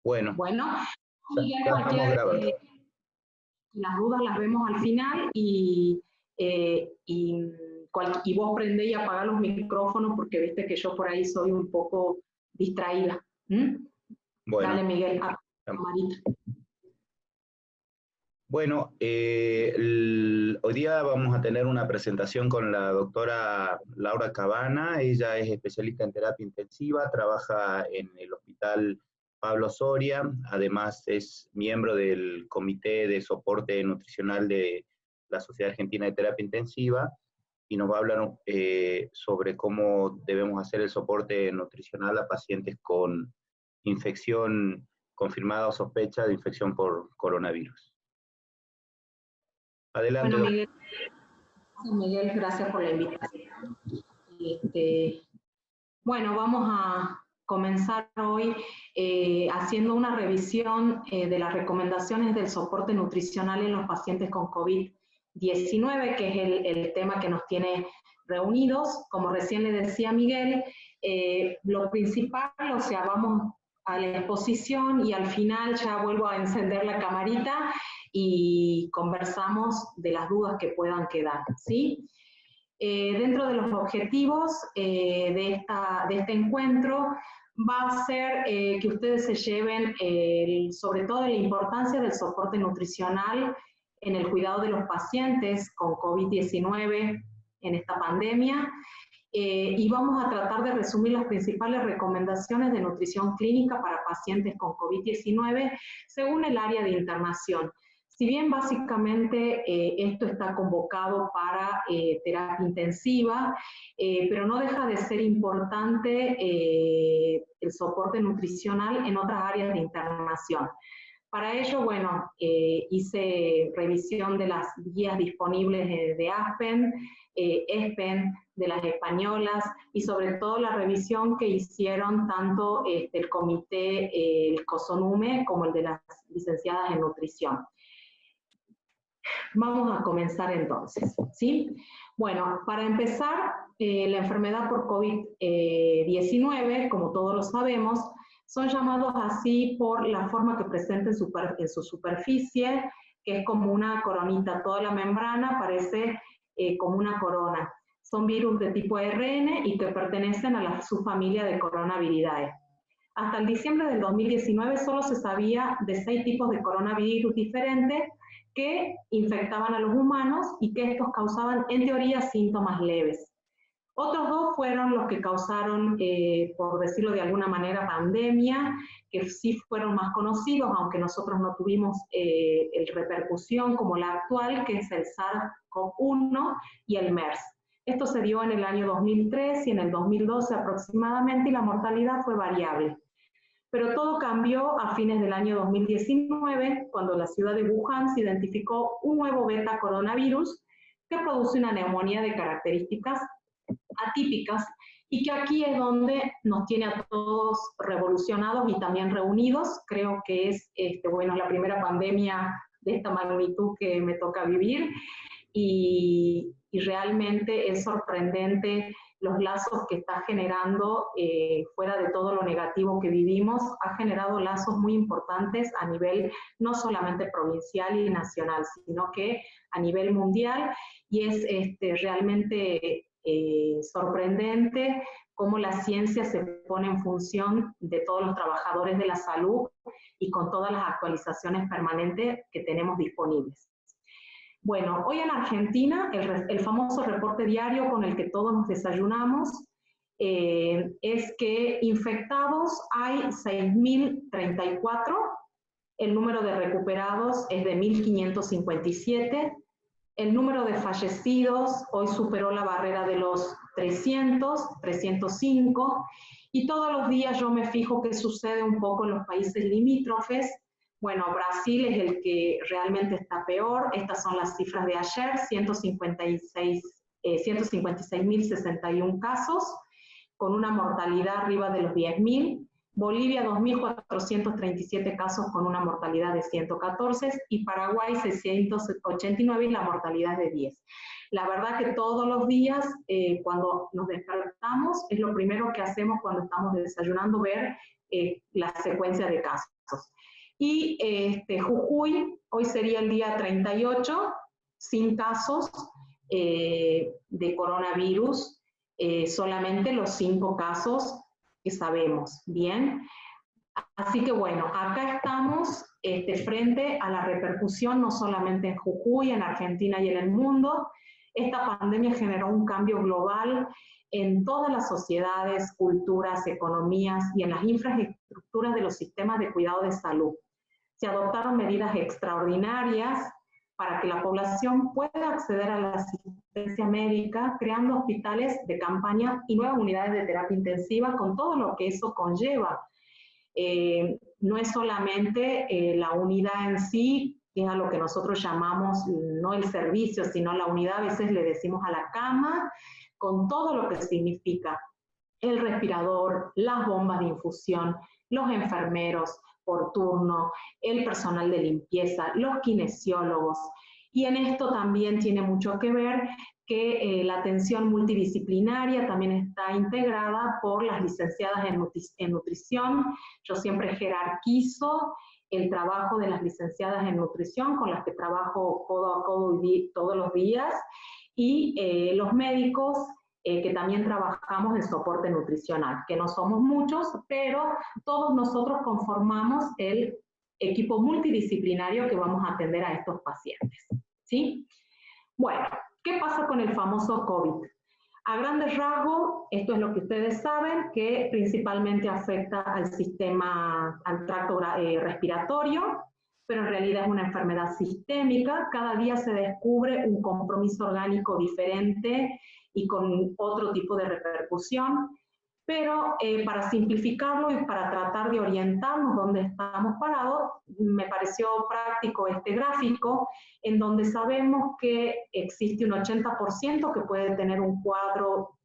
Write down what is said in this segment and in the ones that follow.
Bueno, Bueno, ya estamos grabando. Las dudas las vemos al final y vos prendé y apagá los micrófonos porque viste que yo por ahí soy un poco distraída. Bueno, dale, Miguel, a camarita. Bueno, hoy día vamos a tener una presentación con la doctora Laura Cabana. Ella es especialista en terapia intensiva, trabaja en el Hospital Pablo Soria, además es miembro del Comité de Soporte Nutricional de la Sociedad Argentina de Terapia Intensiva, y nos va a hablar sobre cómo debemos hacer el soporte nutricional a pacientes con infección confirmada o sospecha de infección por coronavirus. Adelante. Bueno, Miguel, gracias por la invitación. Bueno, vamos a comenzar hoy haciendo una revisión de las recomendaciones del soporte nutricional en los pacientes con COVID-19, que es el tema que nos tiene reunidos. Como recién le decía Miguel, lo principal, o sea, vamos a la exposición y al final ya vuelvo a encender la camarita y conversamos de las dudas que puedan quedar, ¿sí? Dentro de los objetivos de este encuentro va a ser que ustedes se lleven sobre todo la importancia del soporte nutricional en el cuidado de los pacientes con COVID-19 en esta pandemia, y vamos a tratar de resumir las principales recomendaciones de nutrición clínica para pacientes con COVID-19 según el área de internación. Si bien básicamente esto está convocado para terapia intensiva, pero no deja de ser importante el soporte nutricional en otras áreas de internación. Para ello, bueno, hice revisión de las guías disponibles de ASPEN, ESPEN, de las españolas, y sobre todo la revisión que hicieron tanto el comité, el COSONUME, como el de las licenciadas en nutrición. Vamos a comenzar entonces, ¿sí? Bueno, para empezar, la enfermedad por COVID-19, como todos lo sabemos, son llamados así por la forma que presenta en su superficie, que es como una coronita. Toda la membrana parece como una corona. Son virus de tipo ARN y que pertenecen a la subfamilia de Coronaviridae. Hasta el diciembre del 2019 solo se sabía de 6 tipos de coronavirus diferentes que infectaban a los humanos y que estos causaban, en teoría, síntomas leves. Otros 2 fueron los que causaron, por decirlo de alguna manera, pandemia, que sí fueron más conocidos, aunque nosotros no tuvimos repercusión como la actual, que es el SARS-CoV-1 y el MERS. Esto se dio en el año 2003 y en el 2012 aproximadamente, y la mortalidad fue variable. Pero todo cambió a fines del año 2019, cuando en la ciudad de Wuhan se identificó un nuevo beta coronavirus que produce una neumonía de características atípicas, y que aquí es donde nos tiene a todos revolucionados y también reunidos. Creo que es bueno, la primera pandemia de esta magnitud que me toca vivir, y realmente es sorprendente los lazos que está generando, fuera de todo lo negativo que vivimos, ha generado lazos muy importantes a nivel no solamente provincial y nacional, sino que a nivel mundial, y es realmente sorprendente cómo la ciencia se pone en función de todos los trabajadores de la salud y con todas las actualizaciones permanentes que tenemos disponibles. Bueno, hoy en Argentina el famoso reporte diario con el que todos nos desayunamos es que infectados hay 6.034, el número de recuperados es de 1.557, el número de fallecidos hoy superó la barrera de los 305, y todos los días yo me fijo qué sucede un poco en los países limítrofes. Bueno, Brasil es el que realmente está peor. Estas son las cifras de ayer, 156.061 casos, con una mortalidad arriba de los 10.000. Bolivia 2.437 casos con una mortalidad de 114 y Paraguay 689 y la mortalidad de 10. La verdad que todos los días cuando nos despertamos es lo primero que hacemos cuando estamos desayunando, ver la secuencia de casos. Y Jujuy, hoy sería el día 38, sin casos de coronavirus, solamente los 5 casos que sabemos, ¿bien? Así que bueno, acá estamos frente a la repercusión no solamente en Jujuy, en Argentina y en el mundo. Esta pandemia generó un cambio global en todas las sociedades, culturas, economías y en las infraestructuras de los sistemas de cuidado de salud. Se adoptaron medidas extraordinarias para que la población pueda acceder a la asistencia médica, creando hospitales de campaña y nuevas unidades de terapia intensiva con todo lo que eso conlleva. No es solamente la unidad en sí, que es a lo que nosotros llamamos, no el servicio, sino la unidad, a veces le decimos a la cama, con todo lo que significa el respirador, las bombas de infusión, los enfermeros por turno, el personal de limpieza, los kinesiólogos. Y en esto también tiene mucho que ver que la atención multidisciplinaria también está integrada por las licenciadas en nutrición. Yo siempre jerarquizo el trabajo de las licenciadas en nutrición, con las que trabajo codo a codo todos los días, y los médicos que también trabajamos en soporte nutricional, que no somos muchos, pero todos nosotros conformamos el equipo multidisciplinario que vamos a atender a estos pacientes, ¿sí? Bueno, ¿qué pasa con el famoso COVID? A grandes rasgos, esto es lo que ustedes saben, que principalmente afecta al sistema, al tracto respiratorio, pero en realidad es una enfermedad sistémica. Cada día se descubre un compromiso orgánico diferente y con otro tipo de repercusión, pero para simplificarlo y para tratar de orientarnos dónde estamos parados, me pareció práctico este gráfico, en donde sabemos que existe un 80% que puede tener un cuadro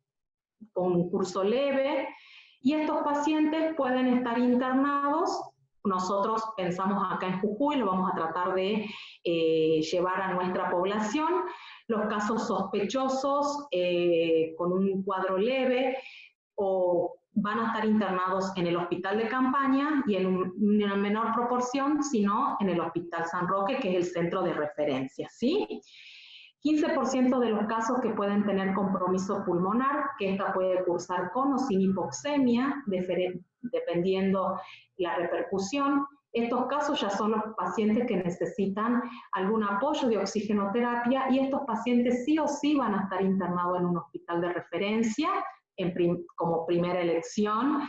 con un curso leve, y estos pacientes pueden estar internados. Nosotros pensamos acá en Jujuy, lo vamos a tratar de llevar a nuestra población. Los casos sospechosos con un cuadro leve o van a estar internados en el hospital de campaña y en una menor proporción, sino en el Hospital San Roque, que es el centro de referencia, ¿sí? 15% de los casos que pueden tener compromiso pulmonar, que esta puede cursar con o sin hipoxemia, dependiendo la repercusión. Estos casos ya son los pacientes que necesitan algún apoyo de oxigenoterapia, y estos pacientes sí o sí van a estar internados en un hospital de referencia como primera elección.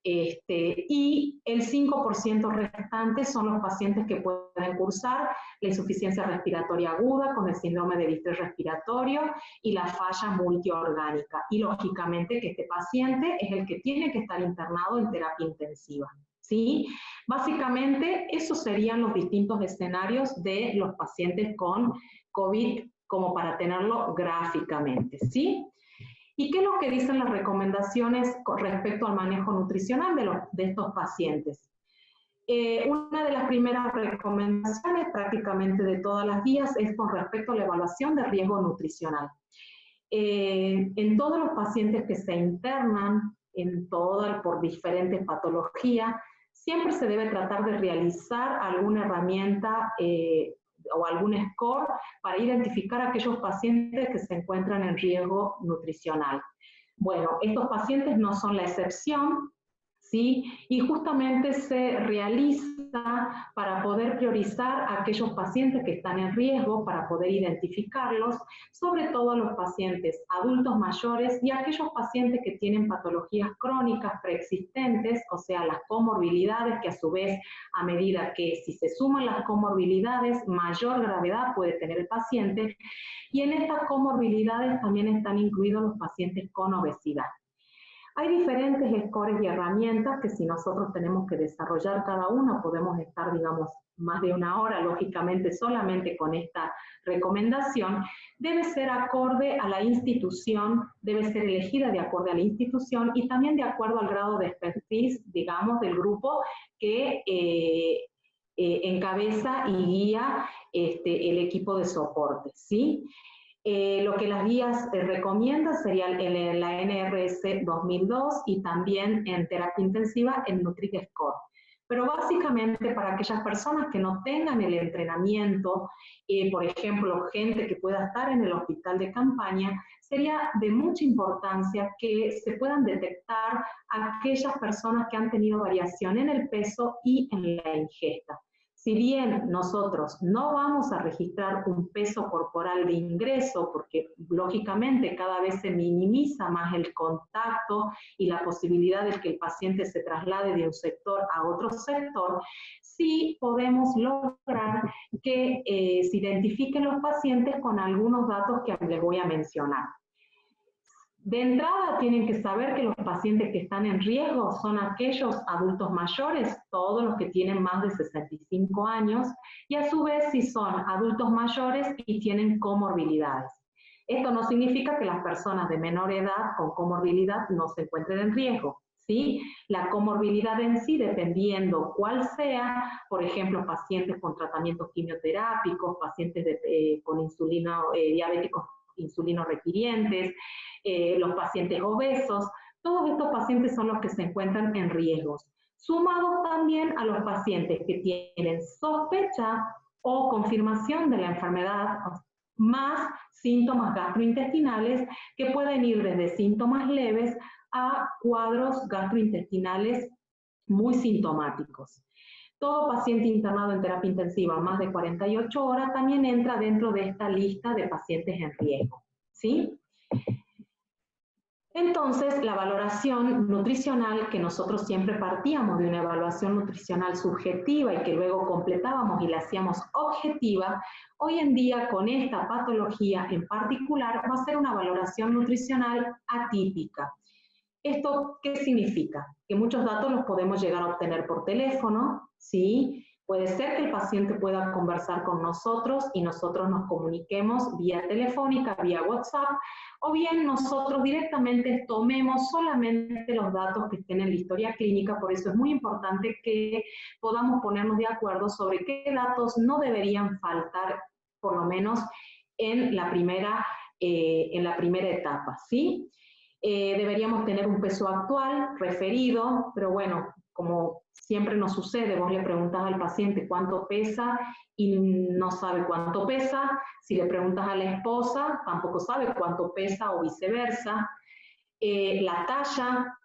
Y el 5% restante son los pacientes que pueden cursar la insuficiencia respiratoria aguda con el síndrome de distrés respiratorio y la falla multiorgánica. Y lógicamente que este paciente es el que tiene que estar internado en terapia intensiva, ¿sí? Básicamente esos serían los distintos escenarios de los pacientes con COVID, como para tenerlo gráficamente, ¿sí? ¿Y qué es lo que dicen las recomendaciones con respecto al manejo nutricional de estos pacientes? Una de las primeras recomendaciones, prácticamente de todas las guías, es con respecto a la evaluación de riesgo nutricional. En todos los pacientes que se internan, por diferentes patologías, siempre se debe tratar de realizar alguna herramienta o algún score para identificar a aquellos pacientes que se encuentran en riesgo nutricional. Bueno, estos pacientes no son la excepción, ¿sí? Y justamente se realiza para poder priorizar a aquellos pacientes que están en riesgo, para poder identificarlos, sobre todo a los pacientes adultos mayores y a aquellos pacientes que tienen patologías crónicas preexistentes, o sea, las comorbilidades, que a su vez, a medida que si se suman las comorbilidades, mayor gravedad puede tener el paciente, y en estas comorbilidades también están incluidos los pacientes con obesidad. Hay diferentes scores y herramientas que si nosotros tenemos que desarrollar cada una, podemos estar, digamos, más de una hora, lógicamente, solamente con esta recomendación. Debe ser acorde a la institución, debe ser elegida de acuerdo a la institución y también de acuerdo al grado de expertise, digamos, del grupo que encabeza y guía el equipo de soporte, ¿sí? Lo que las guías recomiendan sería la NRS 2002 y también en terapia intensiva el Nutri-Score. Pero básicamente para aquellas personas que no tengan el entrenamiento, por ejemplo, gente que pueda estar en el hospital de campaña, sería de mucha importancia que se puedan detectar aquellas personas que han tenido variación en el peso y en la ingesta. Si bien nosotros no vamos a registrar un peso corporal de ingreso, porque lógicamente cada vez se minimiza más el contacto y la posibilidad de que el paciente se traslade de un sector a otro sector, sí podemos lograr que se identifiquen los pacientes con algunos datos que les voy a mencionar. De entrada tienen que saber que los pacientes que están en riesgo son aquellos adultos mayores, todos los que tienen más de 65 años, y a su vez si son adultos mayores y tienen comorbilidades. Esto no significa que las personas de menor edad con comorbilidad no se encuentren en riesgo, ¿sí? La comorbilidad en sí, dependiendo cuál sea, por ejemplo, pacientes con tratamientos quimioterápicos, pacientes con insulina, diabéticos insulino requirientes, los pacientes obesos, todos estos pacientes son los que se encuentran en riesgos, sumados también a los pacientes que tienen sospecha o confirmación de la enfermedad, más síntomas gastrointestinales que pueden ir desde síntomas leves a cuadros gastrointestinales muy sintomáticos. Todo paciente internado en terapia intensiva más de 48 horas también entra dentro de esta lista de pacientes en riesgo, ¿sí? Entonces, la valoración nutricional, que nosotros siempre partíamos de una evaluación nutricional subjetiva y que luego completábamos y la hacíamos objetiva, hoy en día con esta patología en particular va a ser una valoración nutricional atípica. ¿Esto qué significa? Que muchos datos los podemos llegar a obtener por teléfono, ¿sí? Puede ser que el paciente pueda conversar con nosotros y nosotros nos comuniquemos vía telefónica, vía WhatsApp, o bien nosotros directamente tomemos solamente los datos que estén en la historia clínica. Por eso es muy importante que podamos ponernos de acuerdo sobre qué datos no deberían faltar, por lo menos en la primera etapa, ¿sí? Deberíamos tener un peso actual, referido, pero bueno, como siempre nos sucede, vos le preguntas al paciente cuánto pesa y no sabe cuánto pesa. Si le preguntas a la esposa, tampoco sabe cuánto pesa o viceversa. La talla,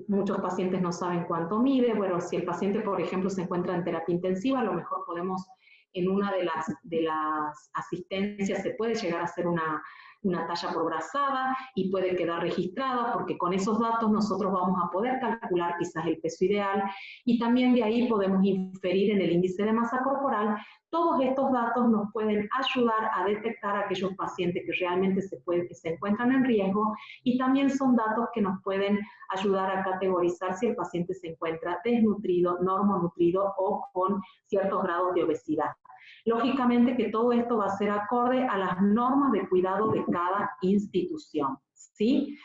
muchos pacientes no saben cuánto mide. Bueno, si el paciente, por ejemplo, se encuentra en terapia intensiva, a lo mejor podemos, en una de las asistencias, se puede llegar a hacer una talla por brazada y puede quedar registrada, porque con esos datos nosotros vamos a poder calcular quizás el peso ideal y también de ahí podemos inferir en el índice de masa corporal. Todos estos datos nos pueden ayudar a detectar a aquellos pacientes que realmente que se encuentran en riesgo, y también son datos que nos pueden ayudar a categorizar si el paciente se encuentra desnutrido, normonutrido o con ciertos grados de obesidad. Lógicamente que todo esto va a ser acorde a las normas de cuidado de cada institución, ¿sí?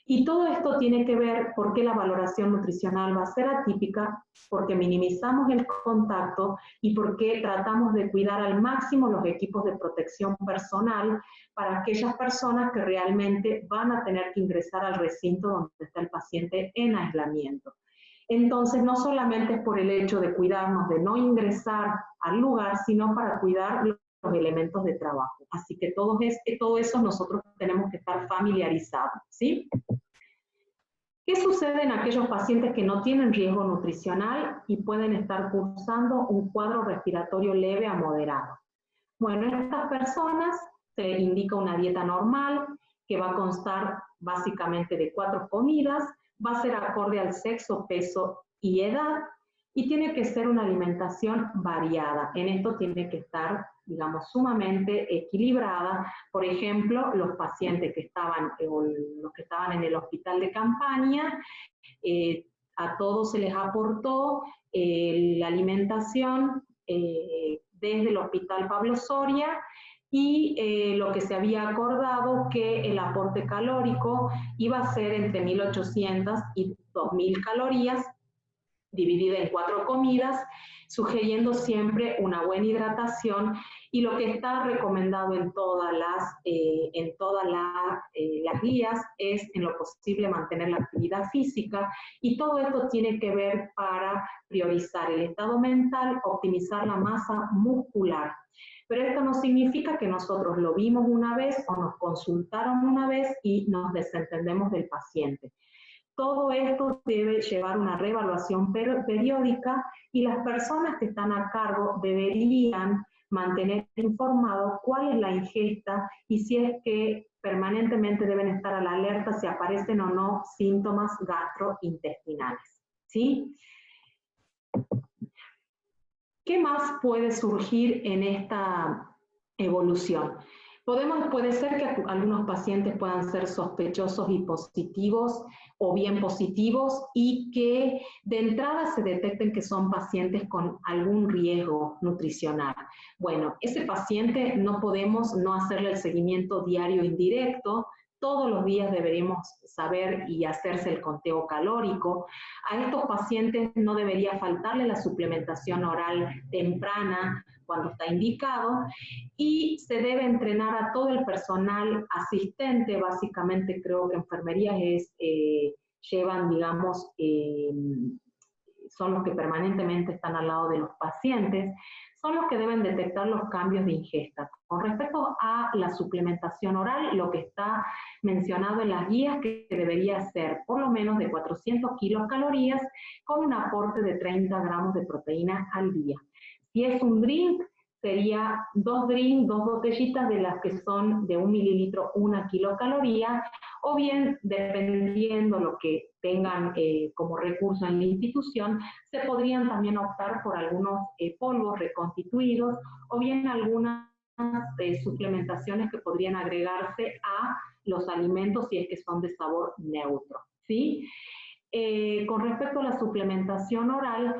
Y todo esto tiene que ver por qué la valoración nutricional va a ser atípica, porque minimizamos el contacto y porque tratamos de cuidar al máximo los equipos de protección personal para aquellas personas que realmente van a tener que ingresar al recinto donde está el paciente en aislamiento. Entonces, no solamente es por el hecho de cuidarnos de no ingresar al lugar, sino para cuidar los elementos de trabajo. Así que todo eso nosotros tenemos que estar familiarizados, ¿sí? ¿Qué sucede en aquellos pacientes que no tienen riesgo nutricional y pueden estar cursando un cuadro respiratorio leve a moderado? Bueno, en estas personas se indica una dieta normal que va a constar básicamente de 4 comidas, va a ser acorde al sexo, peso y edad. y tiene que ser una alimentación variada. En esto tiene que estar, digamos, sumamente equilibrada. Por ejemplo, los pacientes que estaban, los que estaban en el hospital de campaña, a todos se les aportó la alimentación desde el Hospital Pablo Soria, y lo que se había acordado que el aporte calórico iba a ser entre 1.800 y 2.000 calorías, dividida en 4 comidas, sugiriendo siempre una buena hidratación, y lo que está recomendado en todas las guías es en lo posible mantener la actividad física, y todo esto tiene que ver para priorizar el estado mental, optimizar la masa muscular. Pero esto no significa que nosotros lo vimos una vez o nos consultaron una vez y nos desentendemos del paciente. Todo esto debe llevar una reevaluación periódica, y las personas que están a cargo deberían mantener informado cuál es la ingesta y si es que permanentemente deben estar a la alerta si aparecen o no síntomas gastrointestinales, ¿sí? ¿Qué más puede surgir en esta evolución? Puede ser que algunos pacientes puedan ser sospechosos y positivos, o bien positivos, y que de entrada se detecten que son pacientes con algún riesgo nutricional. Bueno, ese paciente no podemos no hacerle el seguimiento diario indirecto. Todos los días deberíamos saber y hacerse el conteo calórico. A estos pacientes no debería faltarle la suplementación oral temprana cuando está indicado, y se debe entrenar a todo el personal asistente. Básicamente creo que enfermerías llevan, digamos, son los que permanentemente están al lado de los pacientes, son los que deben detectar los cambios de ingesta. Con respecto a la suplementación oral, lo que está mencionado en las guías, que debería ser por lo menos de 400 kilocalorías con un aporte de 30 gramos de proteína al día. Si es un drink, sería 2 drinks, 2 botellitas de las que son de 1 mililitro, 1 kilocaloría, o bien, dependiendo lo que tengan como recurso en la institución, se podrían también optar por algunos polvos reconstituidos, o bien algunas suplementaciones que podrían agregarse a los alimentos si es que son de sabor neutro, ¿sí? Con respecto a la suplementación oral,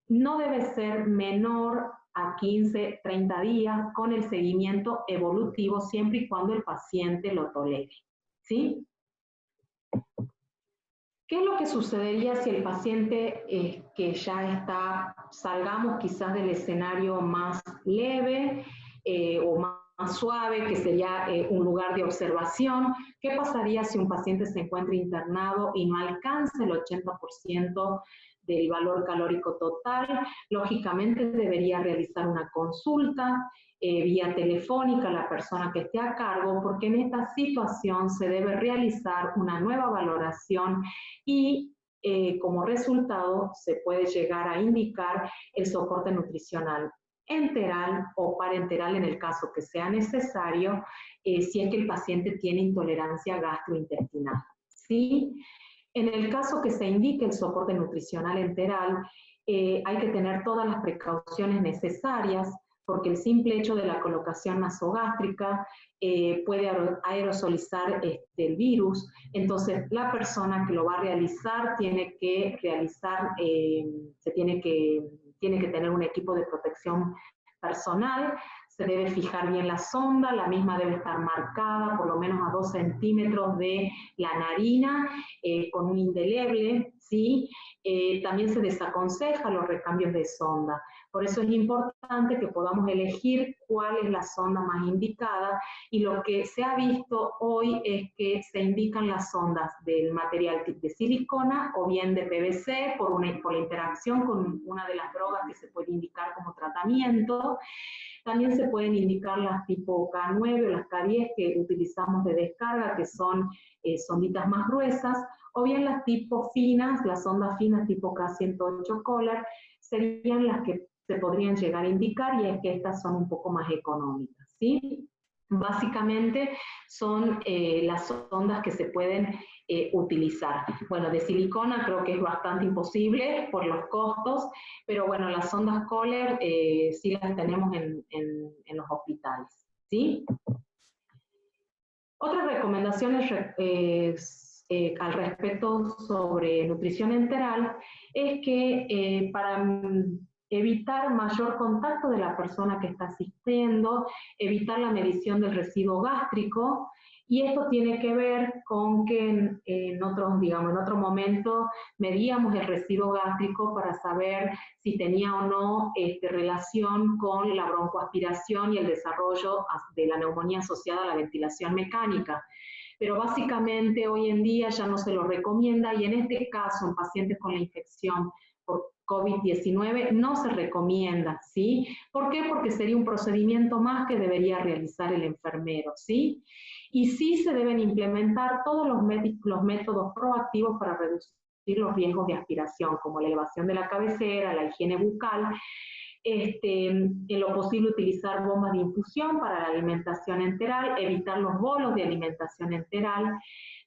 no debe ser menor a 15, 30 días con el seguimiento evolutivo, siempre y cuando el paciente lo tolere, ¿sí? ¿Qué es lo que sucedería si el paciente que ya está, salgamos quizás del escenario más leve o más suave, que sería un lugar de observación? ¿Qué pasaría si un paciente se encuentra internado y no alcanza el 80% del valor calórico total? Lógicamente debería realizar una consulta vía telefónica a la persona que esté a cargo, porque en esta situación se debe realizar una nueva valoración, y como resultado se puede llegar a indicar el soporte nutricional enteral o parenteral en el caso que sea necesario, si es que el paciente tiene intolerancia gastrointestinal, ¿sí? En el caso que se indique el soporte nutricional enteral, hay que tener todas las precauciones necesarias, porque el simple hecho de la colocación nasogástrica puede aerosolizar el virus. Entonces, la persona que lo va a realizar tiene que tiene que tener un equipo de protección personal. Se debe fijar bien la sonda, la misma debe estar marcada por lo menos a 2 centímetros de la narina con un indeleble, ¿sí? También se desaconseja los recambios de sonda. Por eso es importante que podamos elegir cuál es la sonda más indicada, y lo que se ha visto hoy es que se indican las sondas del material de silicona o bien de PVC por la interacción con una de las drogas que se puede indicar como tratamiento. También se pueden indicar las tipo K9 o las K10 que utilizamos de descarga, que son sonditas más gruesas, o bien las tipo finas, las sondas finas tipo K108 Kohler, serían las que se podrían llegar a indicar, y es que estas son un poco más económicas, ¿sí? Básicamente son las sondas que se pueden utilizar. Bueno, de silicona creo que es bastante imposible por los costos, pero bueno, las sondas Kohler sí las tenemos en los hospitales, ¿sí? Otras recomendaciones al respecto sobre nutrición enteral es que para evitar mayor contacto de la persona que está asistiendo, evitar la medición del residuo gástrico, y esto tiene que ver con que en otro momento medíamos el residuo gástrico para saber si tenía o no relación con la broncoaspiración y el desarrollo de la neumonía asociada a la ventilación mecánica. Pero básicamente hoy en día ya no se lo recomienda, y en este caso en pacientes con la infección por COVID-19 no se recomienda, ¿sí? ¿Por qué? Porque sería un procedimiento más que debería realizar el enfermero, ¿sí? Y sí se deben implementar todos los métodos proactivos para reducir los riesgos de aspiración, como la elevación de la cabecera, la higiene bucal, en lo posible utilizar bombas de infusión para la alimentación enteral, evitar los bolos de alimentación enteral,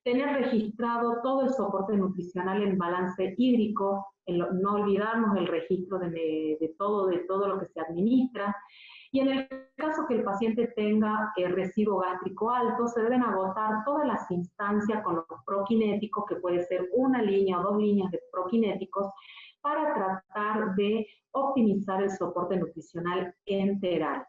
tener registrado todo el soporte nutricional en balance hídrico, no olvidarnos el registro de todo lo que se administra, y en el caso que el paciente tenga residuo gástrico alto, se deben agotar todas las instancias con los prokinéticos, que puede ser una línea o 2 líneas de prokinéticos, para tratar de optimizar el soporte nutricional enteral.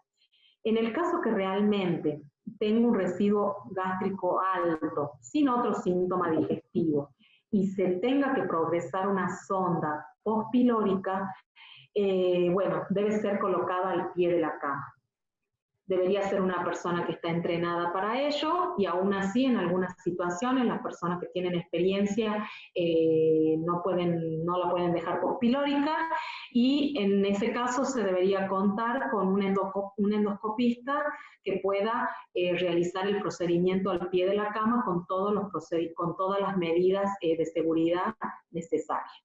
En el caso que realmente tenga un residuo gástrico alto, sin otro síntoma digestivo, y se tenga que progresar una sonda postpilórica, bueno, debe ser colocada al pie de la cama. Debería ser una persona que está entrenada para ello, y aún así en algunas situaciones las personas que tienen experiencia no la pueden dejar postpilórica, y en ese caso se debería contar con un endoscopista que pueda realizar el procedimiento al pie de la cama con todas las medidas de seguridad necesarias.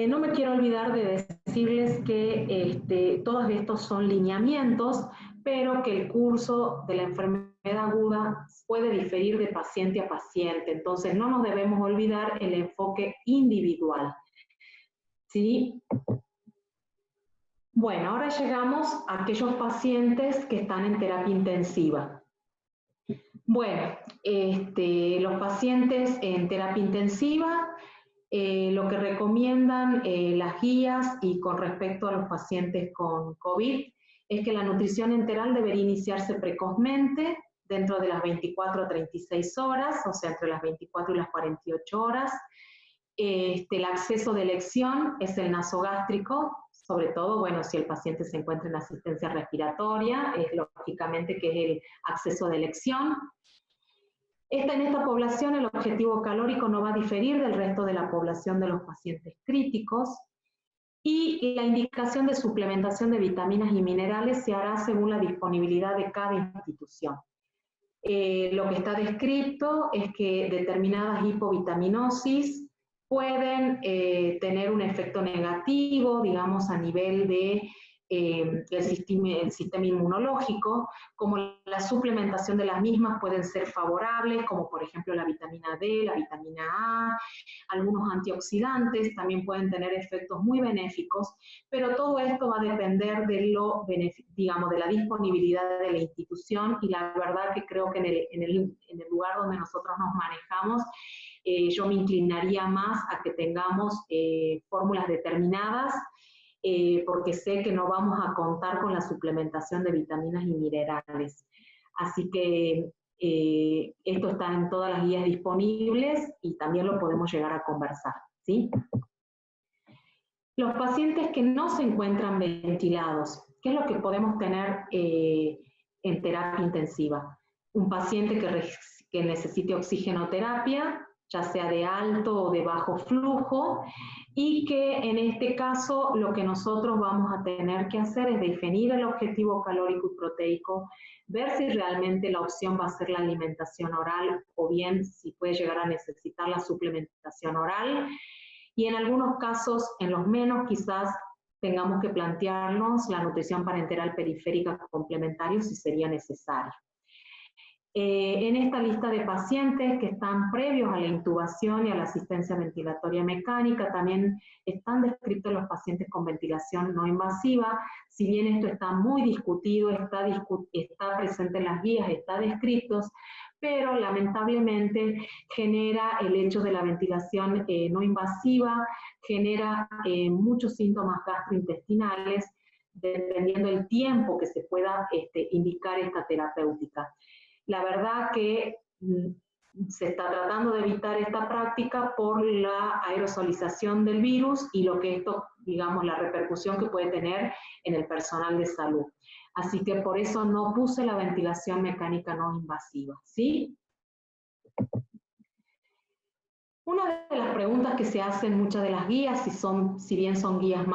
No me quiero olvidar de decirles que todos estos son lineamientos, pero que el curso de la enfermedad aguda puede diferir de paciente a paciente. Entonces no nos debemos olvidar el enfoque individual, ¿sí? Bueno, ahora llegamos a aquellos pacientes que están en terapia intensiva. Bueno, los pacientes en terapia intensiva, lo que recomiendan las guías y con respecto a los pacientes con COVID es que la nutrición enteral debería iniciarse precozmente, dentro de las 24 a 36 horas, o sea, entre las 24 y las 48 horas. El acceso de elección es el nasogástrico, sobre todo, bueno, si el paciente se encuentra en asistencia respiratoria, es lógicamente que es el acceso de elección. En esta población el objetivo calórico no va a diferir del resto de la población de los pacientes críticos, y la indicación de suplementación de vitaminas y minerales se hará según la disponibilidad de cada institución. Lo que está descrito es que determinadas hipovitaminosis pueden tener un efecto negativo, digamos, a nivel de el sistema inmunológico, como la suplementación de las mismas pueden ser favorables, como por ejemplo la vitamina D, la vitamina A, algunos antioxidantes también pueden tener efectos muy benéficos, pero todo esto va a depender de la disponibilidad de la institución, y la verdad que creo que en el lugar donde nosotros nos manejamos, yo me inclinaría más a que tengamos fórmulas determinadas, porque sé que no vamos a contar con la suplementación de vitaminas y minerales. Así que esto está en todas las guías disponibles y también lo podemos llegar a conversar, ¿sí? Los pacientes que no se encuentran ventilados, ¿qué es lo que podemos tener en terapia intensiva? Un paciente que necesite oxigenoterapia, ya sea de alto o de bajo flujo, y que en este caso lo que nosotros vamos a tener que hacer es definir el objetivo calórico y proteico, ver si realmente la opción va a ser la alimentación oral, o bien si puede llegar a necesitar la suplementación oral, y en algunos casos, en los menos quizás tengamos que plantearnos la nutrición parenteral periférica complementaria si sería necesario. En esta lista de pacientes que están previos a la intubación y a la asistencia ventilatoria mecánica, también están descritos los pacientes con ventilación no invasiva. Si bien esto está muy discutido, está presente en las guías, está descrito, pero lamentablemente genera el hecho de la ventilación no invasiva, genera muchos síntomas gastrointestinales, dependiendo del tiempo que se pueda indicar esta terapéutica. La verdad que se está tratando de evitar esta práctica por la aerosolización del virus y lo que esto, digamos, la repercusión que puede tener en el personal de salud. Así que por eso no puse la ventilación mecánica no invasiva, ¿sí? Una de las preguntas que se hacen muchas de las guías, si bien son guías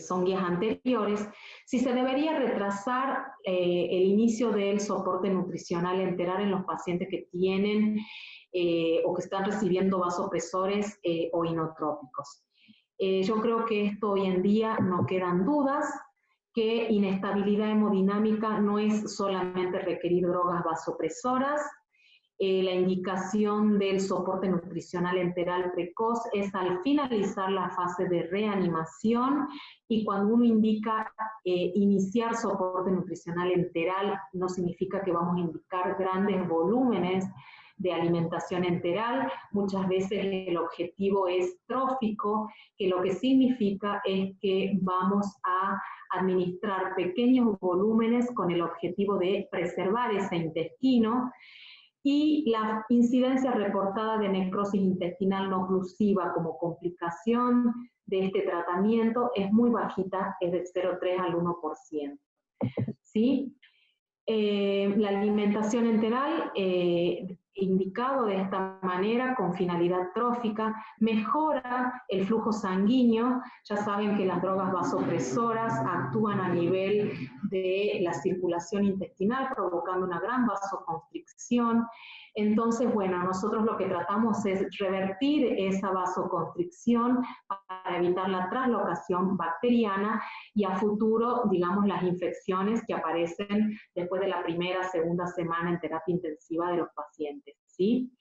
son guías anteriores, si se debería retrasar el inicio del soporte nutricional enteral en los pacientes que tienen o que están recibiendo vasopresores o inotrópicos. Yo creo que esto hoy en día no quedan dudas, que inestabilidad hemodinámica no es solamente requerir drogas vasopresoras. La indicación del soporte nutricional enteral precoz es al finalizar la fase de reanimación, y cuando uno indica iniciar soporte nutricional enteral, no significa que vamos a indicar grandes volúmenes de alimentación enteral. Muchas veces el objetivo es trófico, que lo que significa es que vamos a administrar pequeños volúmenes con el objetivo de preservar ese intestino. Y la incidencia reportada de necrosis intestinal no oclusiva como complicación de este tratamiento es muy bajita, es de 0,3 al 1%. ¿Sí? La alimentación enteral, indicado de esta manera con finalidad trófica, mejora el flujo sanguíneo. Ya saben que las drogas vasopresoras actúan a nivel de la circulación intestinal, provocando una gran vasoconstricción. Entonces, bueno, nosotros lo que tratamos es revertir esa vasoconstricción para evitar la translocación bacteriana y a futuro, digamos, las infecciones que aparecen después de la primera, segunda semana en terapia intensiva de los pacientes, ¿sí?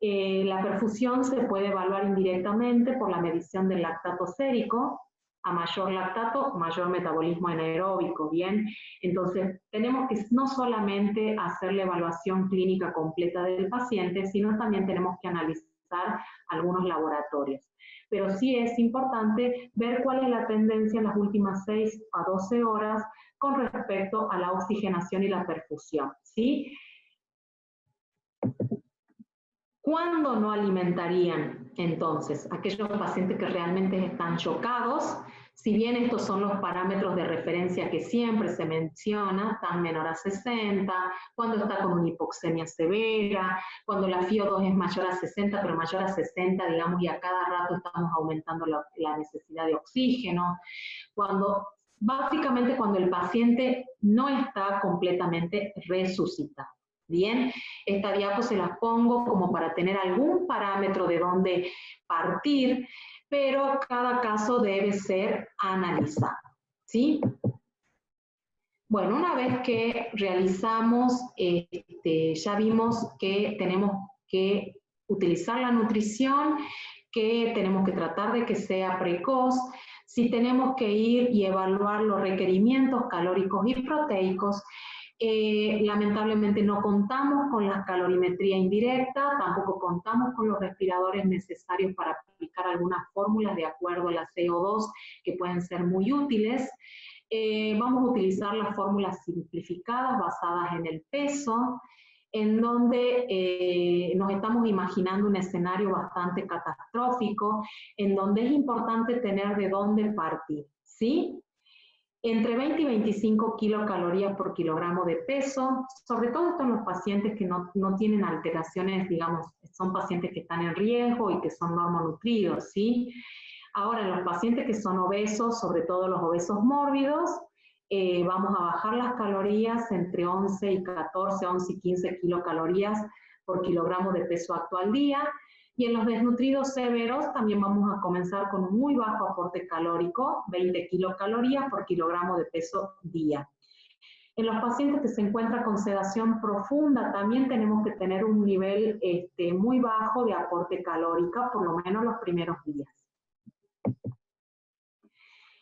La perfusión se puede evaluar indirectamente por la medición del lactato sérico. A mayor lactato, mayor metabolismo anaeróbico, ¿bien? Entonces, tenemos que no solamente hacer la evaluación clínica completa del paciente, sino también tenemos que analizar algunos laboratorios. Pero sí es importante ver cuál es la tendencia en las últimas 6 a 12 horas con respecto a la oxigenación y la perfusión, ¿sí? ¿Cuándo no alimentarían entonces? Aquellos pacientes que realmente están chocados, si bien estos son los parámetros de referencia que siempre se menciona, están menor a 60, cuando está con una hipoxemia severa, cuando la FiO2 es mayor a 60, pero mayor a 60, digamos, y a cada rato estamos aumentando la necesidad de oxígeno, básicamente cuando el paciente no está completamente resucitado. Bien, esta diapo se las pongo como para tener algún parámetro de dónde partir, pero cada caso debe ser analizado, ¿sí? Bueno, una vez que realizamos, ya vimos que tenemos que utilizar la nutrición, que tenemos que tratar de que sea precoz, si tenemos que ir y evaluar los requerimientos calóricos y proteicos. Lamentablemente no contamos con la calorimetría indirecta, tampoco contamos con los respiradores necesarios para aplicar algunas fórmulas de acuerdo a la CO2 que pueden ser muy útiles. Vamos a utilizar las fórmulas simplificadas basadas en el peso, en donde nos estamos imaginando un escenario bastante catastrófico, en donde es importante tener de dónde partir, ¿sí? Entre 20 y 25 kilocalorías por kilogramo de peso, sobre todo esto en los pacientes que no tienen alteraciones, digamos, son pacientes que están en riesgo y que son normonutridos, ¿sí? Ahora, en los pacientes que son obesos, sobre todo los obesos mórbidos, vamos a bajar las calorías entre 11 y 14, 11 y 15 kilocalorías por kilogramo de peso actual día. Y en los desnutridos severos también vamos a comenzar con un muy bajo aporte calórico, 20 kilocalorías por kilogramo de peso día. En los pacientes que se encuentran con sedación profunda también tenemos que tener un nivel muy bajo de aporte calórico, por lo menos los primeros días.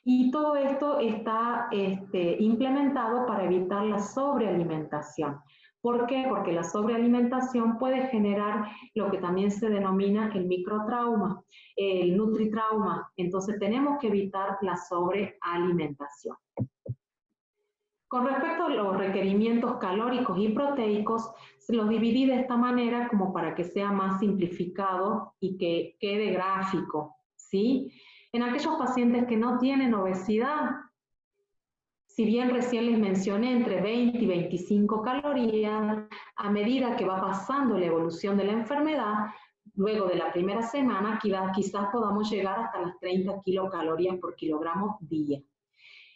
Y todo esto está implementado para evitar la sobrealimentación. ¿Por qué? Porque la sobrealimentación puede generar lo que también se denomina el microtrauma, el nutritrauma. Entonces tenemos que evitar la sobrealimentación. Con respecto a los requerimientos calóricos y proteicos, se los dividí de esta manera como para que sea más simplificado y que quede gráfico, ¿sí? En aquellos pacientes que no tienen obesidad, si bien recién les mencioné entre 20 y 25 calorías, a medida que va pasando la evolución de la enfermedad, luego de la primera semana, quizás podamos llegar hasta las 30 kilocalorías por kilogramo día.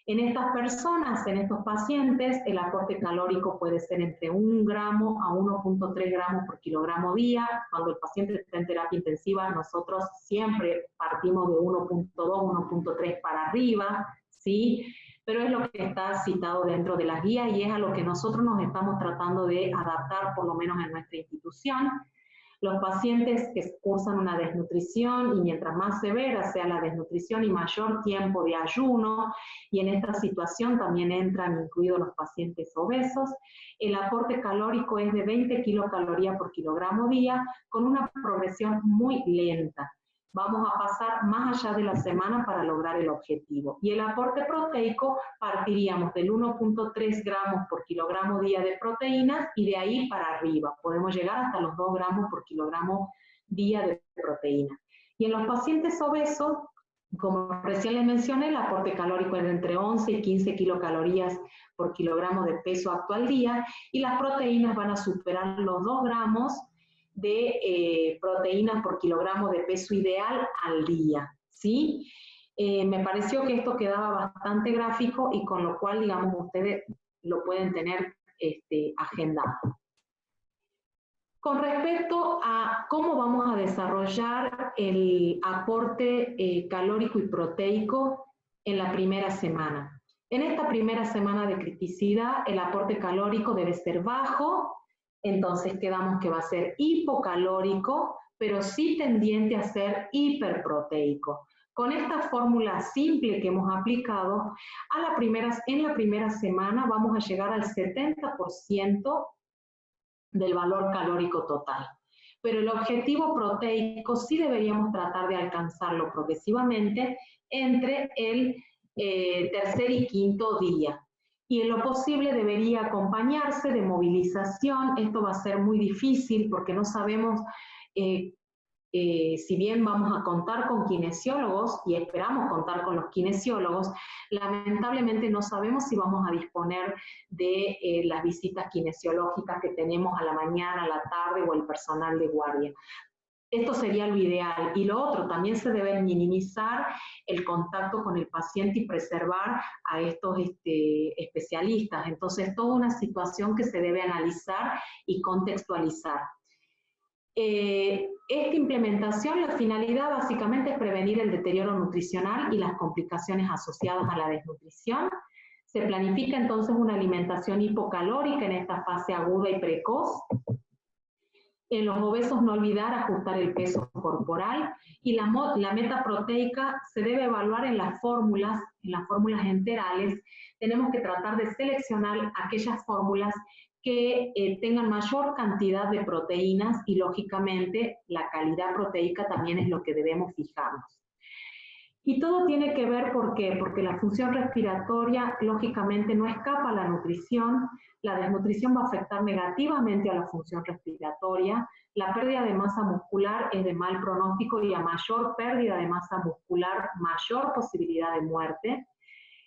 En estas personas, en estos pacientes, el aporte calórico puede ser entre 1 gramo a 1.3 gramos por kilogramo día. Cuando el paciente está en terapia intensiva, nosotros siempre partimos de 1.2, 1.3 para arriba, ¿sí? Pero es lo que está citado dentro de las guías y es a lo que nosotros nos estamos tratando de adaptar, por lo menos en nuestra institución. Los pacientes que cursan una desnutrición y mientras más severa sea la desnutrición y mayor tiempo de ayuno, y en esta situación también entran incluidos los pacientes obesos, el aporte calórico es de 20 kilocalorías por kilogramo día con una progresión muy lenta. Vamos a pasar más allá de la semana para lograr el objetivo. Y el aporte proteico partiríamos del 1.3 gramos por kilogramo día de proteínas y de ahí para arriba. Podemos llegar hasta los 2 gramos por kilogramo día de proteínas. Y en los pacientes obesos, como recién les mencioné, el aporte calórico es de entre 11 y 15 kilocalorías por kilogramo de peso actual día y las proteínas van a superar los 2 gramos de proteínas por kilogramo de peso ideal al día, ¿sí? Me pareció que esto quedaba bastante gráfico y con lo cual, digamos, ustedes lo pueden tener agendado. Con respecto a cómo vamos a desarrollar el aporte calórico y proteico en la primera semana. En esta primera semana de criticidad, el aporte calórico debe ser bajo. Entonces quedamos que va a ser hipocalórico, pero sí tendiente a ser hiperproteico. Con esta fórmula simple que hemos aplicado, en la primera semana vamos a llegar al 70% del valor calórico total. Pero el objetivo proteico sí deberíamos tratar de alcanzarlo progresivamente entre el tercer y quinto día. Y en lo posible debería acompañarse de movilización. Esto va a ser muy difícil porque no sabemos, si bien vamos a contar con kinesiólogos y esperamos contar con los kinesiólogos, lamentablemente no sabemos si vamos a disponer de las visitas kinesiológicas que tenemos a la mañana, a la tarde o el personal de guardia. Esto sería lo ideal. Y lo otro, también se debe minimizar el contacto con el paciente y preservar a estos especialistas. Entonces, toda una situación que se debe analizar y contextualizar. Esta implementación, la finalidad básicamente es prevenir el deterioro nutricional y las complicaciones asociadas a la desnutrición. Se planifica entonces una alimentación hipocalórica en esta fase aguda y precoz. En los obesos no olvidar ajustar el peso corporal y la meta proteica se debe evaluar en las fórmulas enterales. Tenemos que tratar de seleccionar aquellas fórmulas que tengan mayor cantidad de proteínas y lógicamente la calidad proteica también es lo que debemos fijarnos. Y todo tiene que ver, ¿por qué? Porque la función respiratoria lógicamente no escapa a la nutrición. La desnutrición va a afectar negativamente a la función respiratoria. La pérdida de masa muscular es de mal pronóstico y a mayor pérdida de masa muscular, mayor posibilidad de muerte.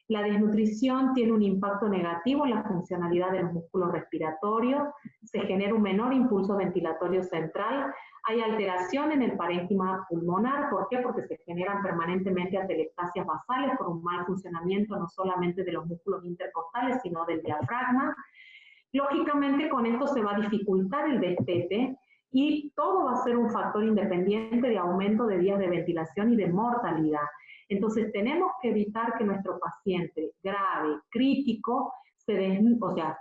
La desnutrición tiene un impacto negativo en la funcionalidad de los músculos respiratorios, se genera un menor impulso ventilatorio central, hay alteración en el parénquima pulmonar. ¿Por qué? Porque se generan permanentemente atelectasias basales por un mal funcionamiento no solamente de los músculos intercostales, sino del diafragma. Lógicamente, con esto se va a dificultar el destete y todo va a ser un factor independiente de aumento de días de ventilación y de mortalidad. Entonces tenemos que evitar que nuestro paciente grave, crítico, se desnutra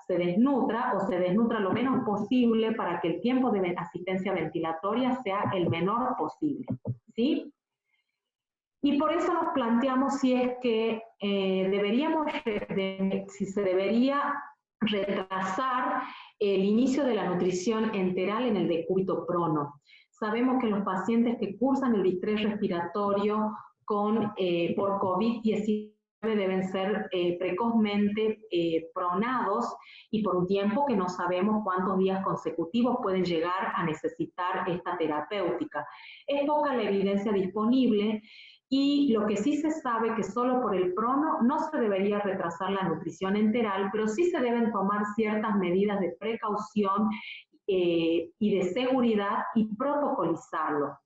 o se desnutra lo menos posible para que el tiempo de asistencia ventilatoria sea el menor posible, ¿sí? Y por eso nos planteamos si es que si se debería retrasar el inicio de la nutrición enteral en el decúbito prono. Sabemos que los pacientes que cursan el distrés respiratorio por COVID-19 deben ser precozmente pronados y por un tiempo que no sabemos cuántos días consecutivos pueden llegar a necesitar esta terapéutica. Es poca la evidencia disponible y lo que sí se sabe que solo por el prono no se debería retrasar la nutrición enteral, pero sí se deben tomar ciertas medidas de precaución y de seguridad y protocolizarlo.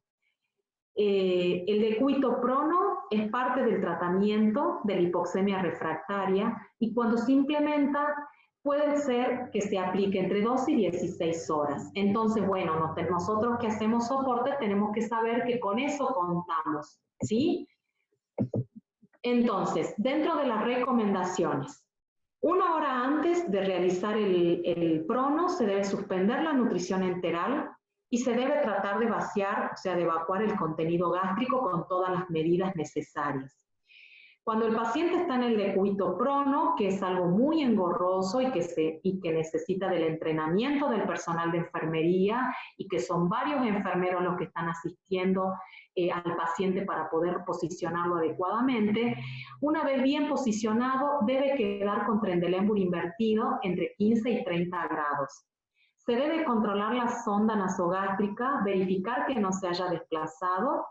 El decúbito prono es parte del tratamiento de la hipoxemia refractaria y cuando se implementa puede ser que se aplique entre 12 y 16 horas. Entonces, bueno, nosotros que hacemos soporte tenemos que saber que con eso contamos, ¿sí? Entonces, dentro de las recomendaciones, 1 hora antes de realizar el prono se debe suspender la nutrición enteral y se debe tratar de vaciar, o sea, de evacuar el contenido gástrico con todas las medidas necesarias. Cuando el paciente está en el decúbito prono, que es algo muy engorroso y que necesita del entrenamiento del personal de enfermería y que son varios enfermeros los que están asistiendo al paciente para poder posicionarlo adecuadamente, una vez bien posicionado debe quedar con Trendelenburg invertido entre 15 y 30 grados. Se debe controlar la sonda nasogástrica, verificar que no se haya desplazado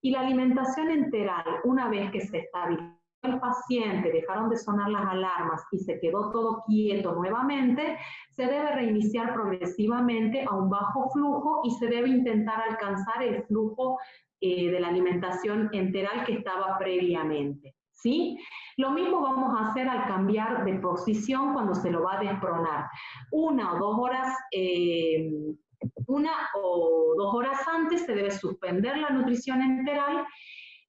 y la alimentación enteral, una vez que se estabilizó el paciente, dejaron de sonar las alarmas y se quedó todo quieto nuevamente, se debe reiniciar progresivamente a un bajo flujo y se debe intentar alcanzar el flujo de la alimentación enteral que estaba previamente, ¿sí? Lo mismo vamos a hacer al cambiar de posición cuando se lo va a despronar. 1 o 2 horas antes se debe suspender la nutrición enteral,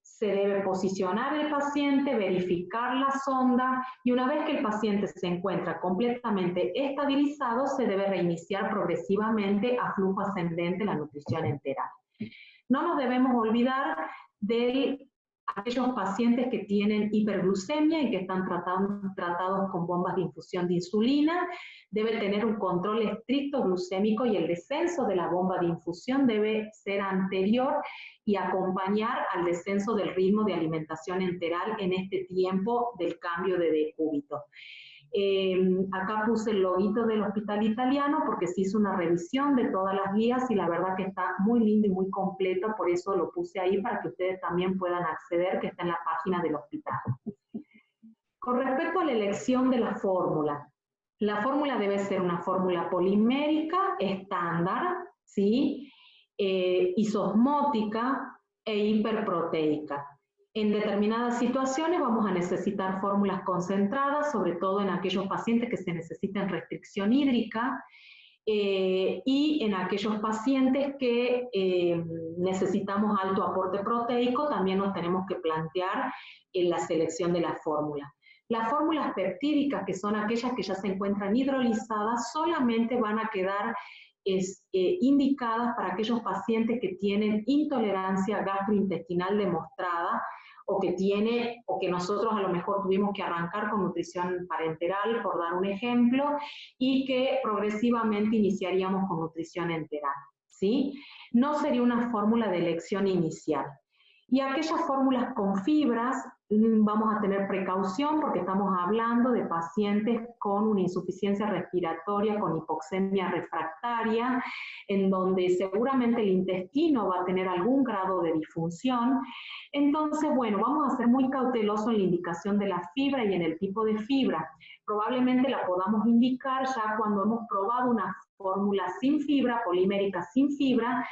se debe posicionar el paciente, verificar la sonda y una vez que el paciente se encuentra completamente estabilizado, se debe reiniciar progresivamente a flujo ascendente la nutrición enteral. No nos debemos olvidar de aquellos pacientes que tienen hiperglucemia y que están tratados con bombas de infusión de insulina. Debe tener un control estricto glucémico y el descenso de la bomba de infusión debe ser anterior y acompañar al descenso del ritmo de alimentación enteral en este tiempo del cambio de decúbito. Acá puse el loguito del Hospital Italiano porque se hizo una revisión de todas las guías y la verdad que está muy lindo y muy completo, por eso lo puse ahí para que ustedes también puedan acceder, que está en la página del hospital. Con respecto a la elección de la fórmula debe ser una fórmula polimérica, estándar, ¿sí? Isosmótica e hiperproteica. En determinadas situaciones vamos a necesitar fórmulas concentradas, sobre todo en aquellos pacientes que se necesitan restricción hídrica y en aquellos pacientes que necesitamos alto aporte proteico, también nos tenemos que plantear en la selección de la fórmula. Las fórmulas peptídicas, que son aquellas que ya se encuentran hidrolizadas, solamente van a quedar indicadas para aquellos pacientes que tienen intolerancia gastrointestinal demostrada o que nosotros a lo mejor tuvimos que arrancar con nutrición parenteral, por dar un ejemplo, y que progresivamente iniciaríamos con nutrición enteral, ¿sí? No sería una fórmula de elección inicial. Y aquellas fórmulas con fibras, vamos a tener precaución porque estamos hablando de pacientes con una insuficiencia respiratoria, con hipoxemia refractaria, en donde seguramente el intestino va a tener algún grado de disfunción. Entonces, bueno, vamos a ser muy cautelosos en la indicación de la fibra y en el tipo de fibra. Probablemente la podamos indicar ya cuando hemos probado una fórmula sin fibra, polimérica sin fibra,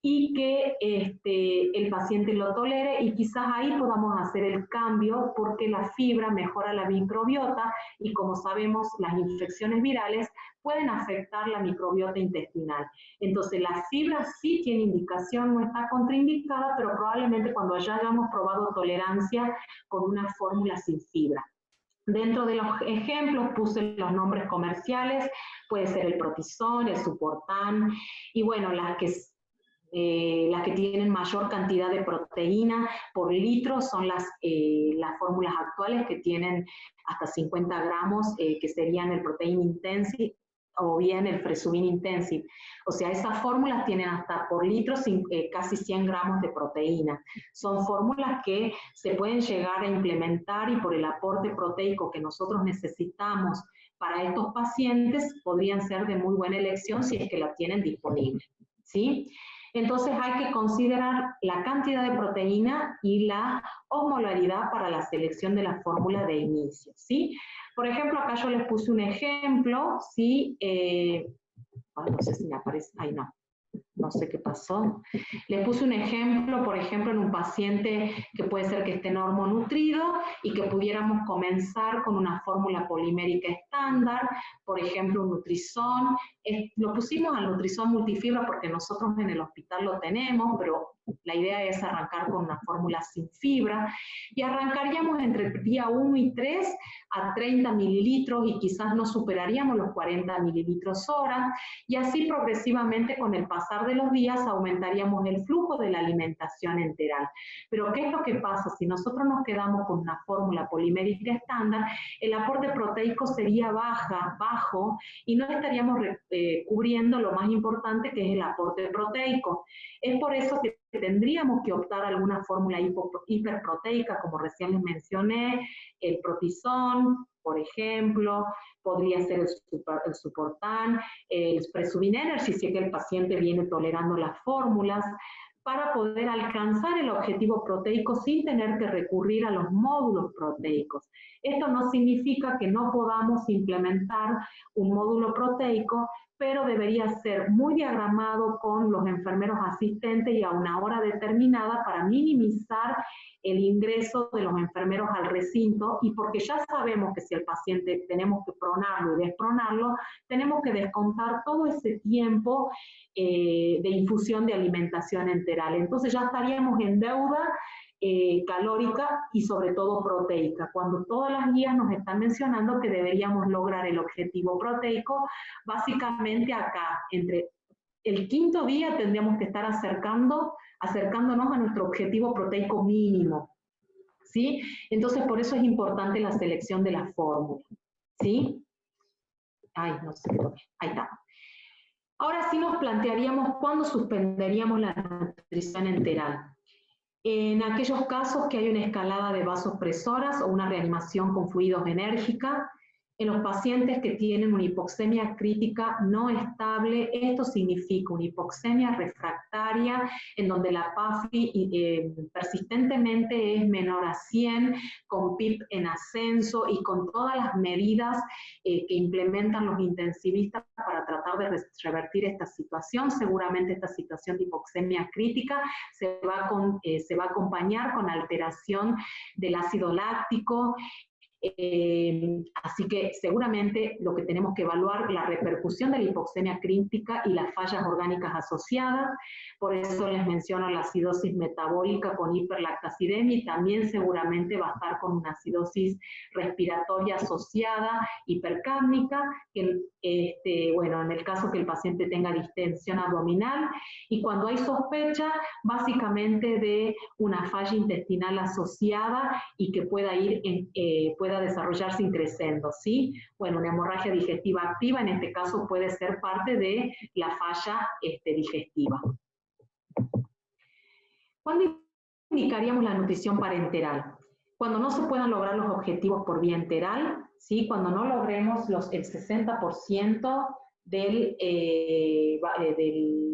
y que el paciente lo tolere, y quizás ahí podamos hacer el cambio, porque la fibra mejora la microbiota, y como sabemos, las infecciones virales pueden afectar la microbiota intestinal. Entonces, la fibra sí tiene indicación, no está contraindicada, pero probablemente cuando ya hayamos probado tolerancia con una fórmula sin fibra. Dentro de los ejemplos puse los nombres comerciales, puede ser el Protisón, el Suportán, y bueno, las que tienen mayor cantidad de proteína por litro son las fórmulas actuales, que tienen hasta 50 gramos, que serían el Protein Intensive o bien el Fresubin Intensive. O sea, esas fórmulas tienen hasta por litro casi 100 gramos de proteína. Son fórmulas que se pueden llegar a implementar, y por el aporte proteico que nosotros necesitamos para estos pacientes, podrían ser de muy buena elección si es que la tienen disponible, ¿sí? Entonces hay que considerar la cantidad de proteína y la osmolaridad para la selección de la fórmula de inicio, ¿sí? Por ejemplo, acá yo les puse un ejemplo, ¿sí? No sé si me aparece, ahí no sé qué pasó. Les puse un ejemplo, por ejemplo, en un paciente que puede ser que esté normonutrido y que pudiéramos comenzar con una fórmula polimérica estándar, por ejemplo, un Nutrizón. Lo pusimos al Nutrizón multifibra porque nosotros en el hospital lo tenemos, pero la idea es arrancar con una fórmula sin fibra, y arrancaríamos entre el día 1 y 3 a 30 mililitros, y quizás no superaríamos los 40 mililitros hora, y así progresivamente con el pasar de los días aumentaríamos el flujo de la alimentación enteral. Pero ¿qué es lo que pasa? Si nosotros nos quedamos con una fórmula polimérica estándar, el aporte proteico sería bajo, y no estaríamos cubriendo lo más importante, que es el aporte proteico. Es por eso que tendríamos que optar a alguna fórmula hiperproteica, como recién les mencioné, el Protisón, por ejemplo, podría ser el Suportán, el Fresubin Energy, si es que el paciente viene tolerando las fórmulas, para poder alcanzar el objetivo proteico sin tener que recurrir a los módulos proteicos. Esto no significa que no podamos implementar un módulo proteico, pero debería ser muy diagramado con los enfermeros asistentes y a una hora determinada, para minimizar el ingreso de los enfermeros al recinto, y porque ya sabemos que si el paciente tenemos que pronarlo y despronarlo, tenemos que descontar todo ese tiempo de infusión de alimentación enteral. Entonces ya estaríamos en deuda calórica y sobre todo proteica, cuando todas las guías nos están mencionando que deberíamos lograr el objetivo proteico básicamente acá, entre el quinto día tendríamos que estar acercándonos a nuestro objetivo proteico mínimo, ¿sí? Entonces por eso es importante la selección de la fórmula, ¿sí? Ay, no sé, ahí está. Ahora sí nos plantearíamos cuándo suspenderíamos la nutrición enteral. En aquellos casos que hay una escalada de vasopresoras o una reanimación con fluidos enérgica, en los pacientes que tienen una hipoxemia crítica no estable, esto significa una hipoxemia refractaria en donde la PAFI persistentemente es menor a 100, con PIP en ascenso y con todas las medidas que implementan los intensivistas para tratar de revertir esta situación. Seguramente esta situación de hipoxemia crítica se va a acompañar con alteración del ácido láctico. Así que seguramente lo que tenemos que evaluar la repercusión de la hipoxemia crítica y las fallas orgánicas asociadas. Por eso les menciono la acidosis metabólica con hiperlactacidemia, y también seguramente va a estar con una acidosis respiratoria asociada, hipercápnica, bueno, en el caso que el paciente tenga distensión abdominal, y cuando hay sospecha básicamente de una falla intestinal asociada y que pueda desarrollarse increscendo, ¿sí? Bueno, una hemorragia digestiva activa en este caso puede ser parte de la falla digestiva. ¿Cuándo indicaríamos la nutrición parenteral? Cuando no se puedan lograr los objetivos por vía enteral, ¿sí? Cuando no logremos el 60% del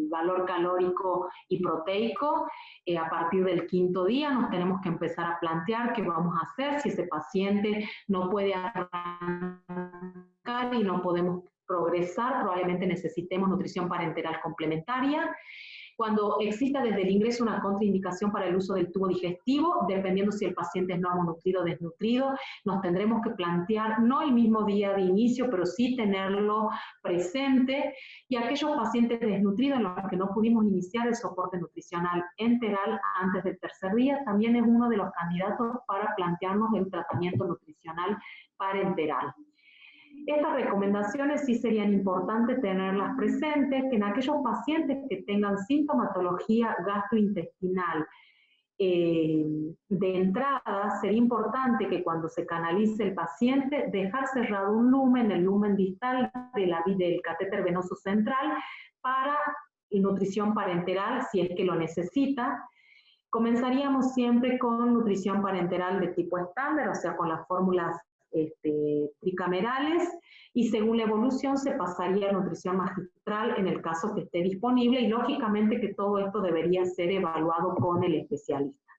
valor calórico y proteico, a partir del quinto día nos tenemos que empezar a plantear qué vamos a hacer si ese paciente no puede arrancar y no podemos progresar, probablemente necesitemos nutrición parenteral complementaria. Cuando exista desde el ingreso una contraindicación para el uso del tubo digestivo, dependiendo si el paciente es normonutrido o desnutrido, nos tendremos que plantear, no el mismo día de inicio, pero sí tenerlo presente, y aquellos pacientes desnutridos en los que no pudimos iniciar el soporte nutricional enteral antes del tercer día, también es uno de los candidatos para plantearnos el tratamiento nutricional parenteral. Estas recomendaciones sí serían importantes tenerlas presentes, que en aquellos pacientes que tengan sintomatología gastrointestinal de entrada, sería importante que cuando se canalice el paciente, dejar cerrado un lumen, el lumen distal del catéter venoso central, para nutrición parenteral si es que lo necesita. Comenzaríamos siempre con nutrición parenteral de tipo estándar, o sea, con las fórmulas tricamerales, y según la evolución se pasaría a nutrición magistral en el caso que esté disponible, y lógicamente que todo esto debería ser evaluado con el especialista.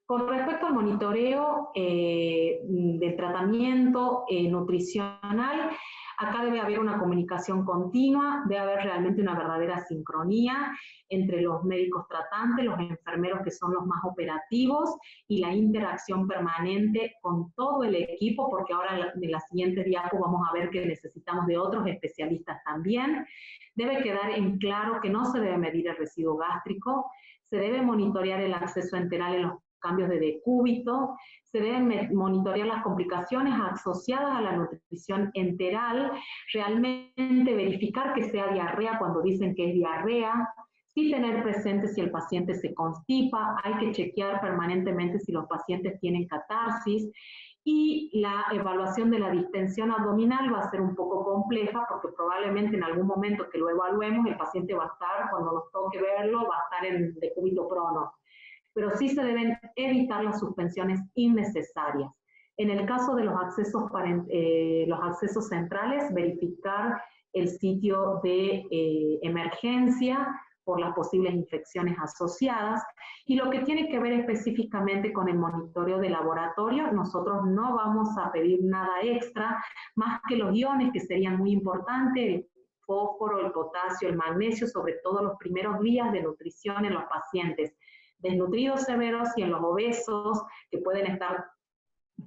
Con respecto al monitoreo del tratamiento nutricional, acá debe haber una comunicación continua, debe haber realmente una verdadera sincronía entre los médicos tratantes, los enfermeros que son los más operativos, y la interacción permanente con todo el equipo, porque ahora en las siguientes diapos vamos a ver que necesitamos de otros especialistas también. Debe quedar en claro que no se debe medir el residuo gástrico, se debe monitorear el acceso enteral en los cambios de decúbito, se deben monitorear las complicaciones asociadas a la nutrición enteral, realmente verificar que sea diarrea cuando dicen que es diarrea, sí tener presente si el paciente se constipa, hay que chequear permanentemente si los pacientes tienen catarsis, y la evaluación de la distensión abdominal va a ser un poco compleja porque probablemente en algún momento que lo evaluemos el paciente va a estar, cuando nos toque verlo, va a estar en decúbito prono. Pero sí se deben evitar las suspensiones innecesarias. En el caso de los accesos centrales, verificar el sitio de emergencia por las posibles infecciones asociadas. Y lo que tiene que ver específicamente con el monitoreo de laboratorio, nosotros no vamos a pedir nada extra, más que los iones, que serían muy importantes, el fósforo, el potasio, el magnesio, sobre todo los primeros días de nutrición en los pacientes desnutridos severos y en los obesos, que pueden estar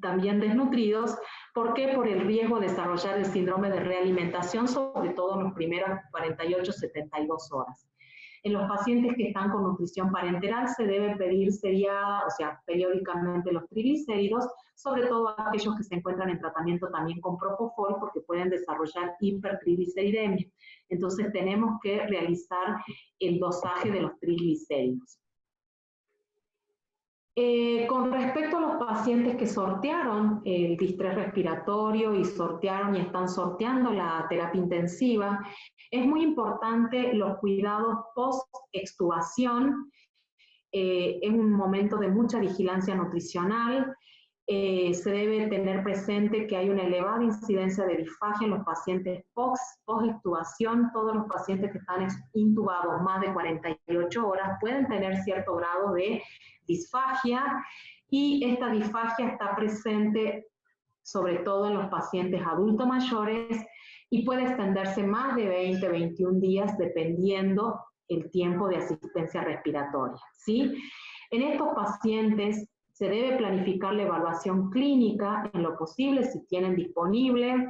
también desnutridos. ¿Por qué? Por el riesgo de desarrollar el síndrome de realimentación, sobre todo en las primeras 48-72 horas. En los pacientes que están con nutrición parenteral se debe pedir periódicamente los triglicéridos, sobre todo aquellos que se encuentran en tratamiento también con propofol, porque pueden desarrollar hipertrigliceridemia. Entonces tenemos que realizar el dosaje de los triglicéridos. Con respecto a los pacientes que sortearon el distrés respiratorio y están sorteando la terapia intensiva, es muy importante los cuidados post-extubación. Es un momento de mucha vigilancia nutricional. Se debe tener presente que hay una elevada incidencia de disfagia en los pacientes post-extubación. Todos los pacientes que están intubados más de 48 horas pueden tener cierto grado de disfagia, y esta disfagia está presente sobre todo en los pacientes adultos mayores y puede extenderse más de 20-21 días dependiendo el tiempo de asistencia respiratoria, ¿sí? En estos pacientes se debe planificar la evaluación clínica en lo posible, si tienen disponible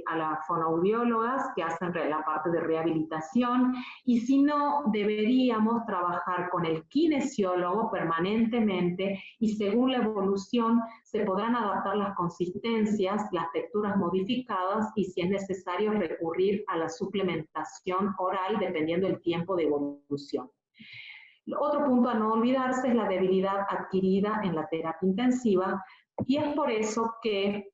a las fonoaudiólogas que hacen la parte de rehabilitación, y si no, deberíamos trabajar con el kinesiólogo permanentemente, y según la evolución se podrán adaptar las consistencias, las texturas modificadas, y si es necesario recurrir a la suplementación oral dependiendo del tiempo de evolución. Otro punto a no olvidarse es la debilidad adquirida en la terapia intensiva, y es por eso que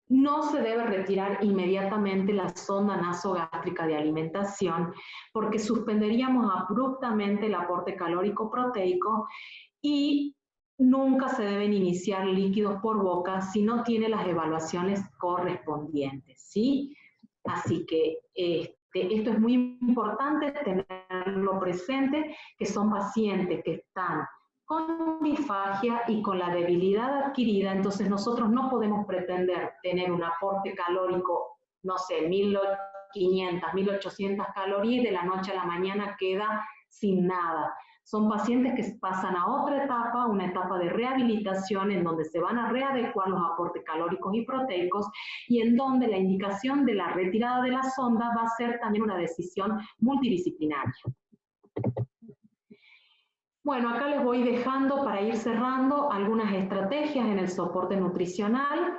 no se debe retirar inmediatamente la sonda nasogástrica de alimentación, porque suspenderíamos abruptamente el aporte calórico proteico, y nunca se deben iniciar líquidos por boca si no tiene las evaluaciones correspondientes, ¿sí? Así que esto es muy importante tenerlo presente, que son pacientes que están con disfagia y con la debilidad adquirida, entonces nosotros no podemos pretender tener un aporte calórico, no sé, 1500, 1800 calorías, de la noche a la mañana queda sin nada. Son pacientes que pasan a otra etapa, una etapa de rehabilitación, en donde se van a readecuar los aportes calóricos y proteicos, y en donde la indicación de la retirada de la sonda va a ser también una decisión multidisciplinaria. Bueno, acá les voy dejando, para ir cerrando, algunas estrategias en el soporte nutricional.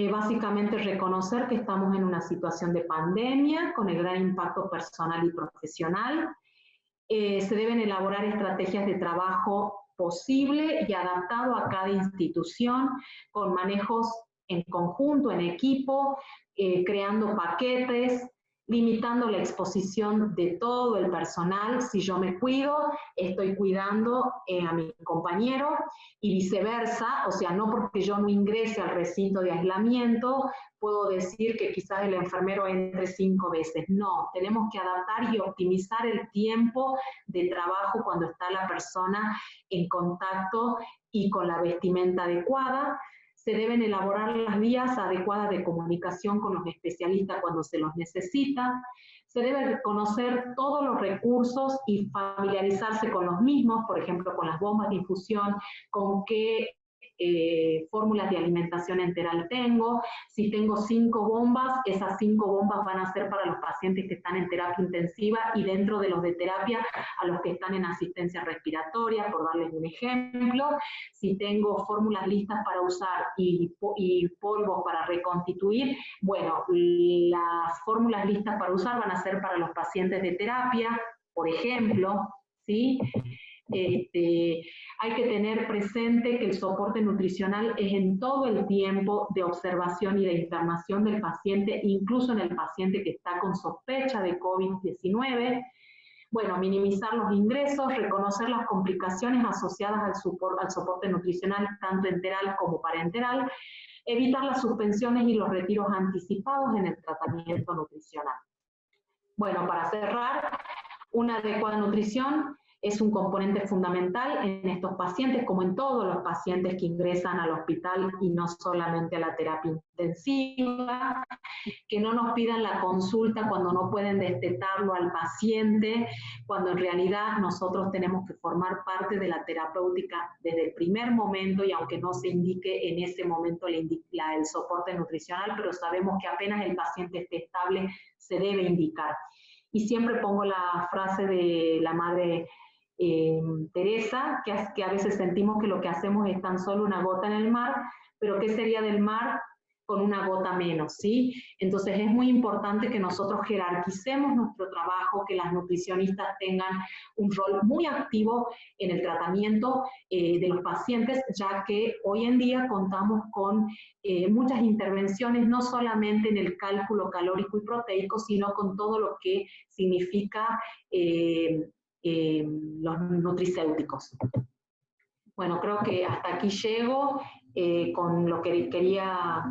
Básicamente reconocer que estamos en una situación de pandemia con el gran impacto personal y profesional. Se deben elaborar estrategias de trabajo posible y adaptado a cada institución, con manejos en conjunto, en equipo, creando paquetes, limitando la exposición de todo el personal. Si yo me cuido, estoy cuidando a mi compañero, y viceversa. O sea, no porque yo no ingrese al recinto de aislamiento, puedo decir que quizás el enfermero entre 5 veces. No, tenemos que adaptar y optimizar el tiempo de trabajo cuando está la persona en contacto y con la vestimenta adecuada. Se deben elaborar las vías adecuadas de comunicación con los especialistas cuando se los necesita. Se debe conocer todos los recursos y familiarizarse con los mismos, por ejemplo, con las bombas de infusión, con qué fórmulas de alimentación enteral tengo. Si tengo 5 bombas, esas 5 bombas van a ser para los pacientes que están en terapia intensiva, y dentro de los de terapia a los que están en asistencia respiratoria, por darles un ejemplo. Si tengo fórmulas listas para usar y polvos para reconstituir, bueno, las fórmulas listas para usar van a ser para los pacientes de terapia, por ejemplo, ¿sí? Hay que tener presente que el soporte nutricional es en todo el tiempo de observación y de internación del paciente, incluso en el paciente que está con sospecha de COVID-19. Bueno, minimizar los ingresos, reconocer las complicaciones asociadas al soporte nutricional, tanto enteral como parenteral, evitar las suspensiones y los retiros anticipados en el tratamiento nutricional. Bueno, para cerrar, una adecuada nutrición es un componente fundamental en estos pacientes, como en todos los pacientes que ingresan al hospital y no solamente a la terapia intensiva. Que no nos pidan la consulta cuando no pueden destetarlo al paciente, cuando en realidad nosotros tenemos que formar parte de la terapéutica desde el primer momento, y aunque no se indique en ese momento el soporte nutricional, pero sabemos que apenas el paciente esté estable se debe indicar. Y siempre pongo la frase de la madre Teresa, que a veces sentimos que lo que hacemos es tan solo una gota en el mar, pero ¿qué sería del mar con una gota menos? ¿Sí? Entonces es muy importante que nosotros jerarquicemos nuestro trabajo, que las nutricionistas tengan un rol muy activo en el tratamiento de los pacientes, ya que hoy en día contamos con muchas intervenciones, no solamente en el cálculo calórico y proteico, sino con todo lo que significa los nutricéuticos. Bueno, creo que hasta aquí llego con lo que quería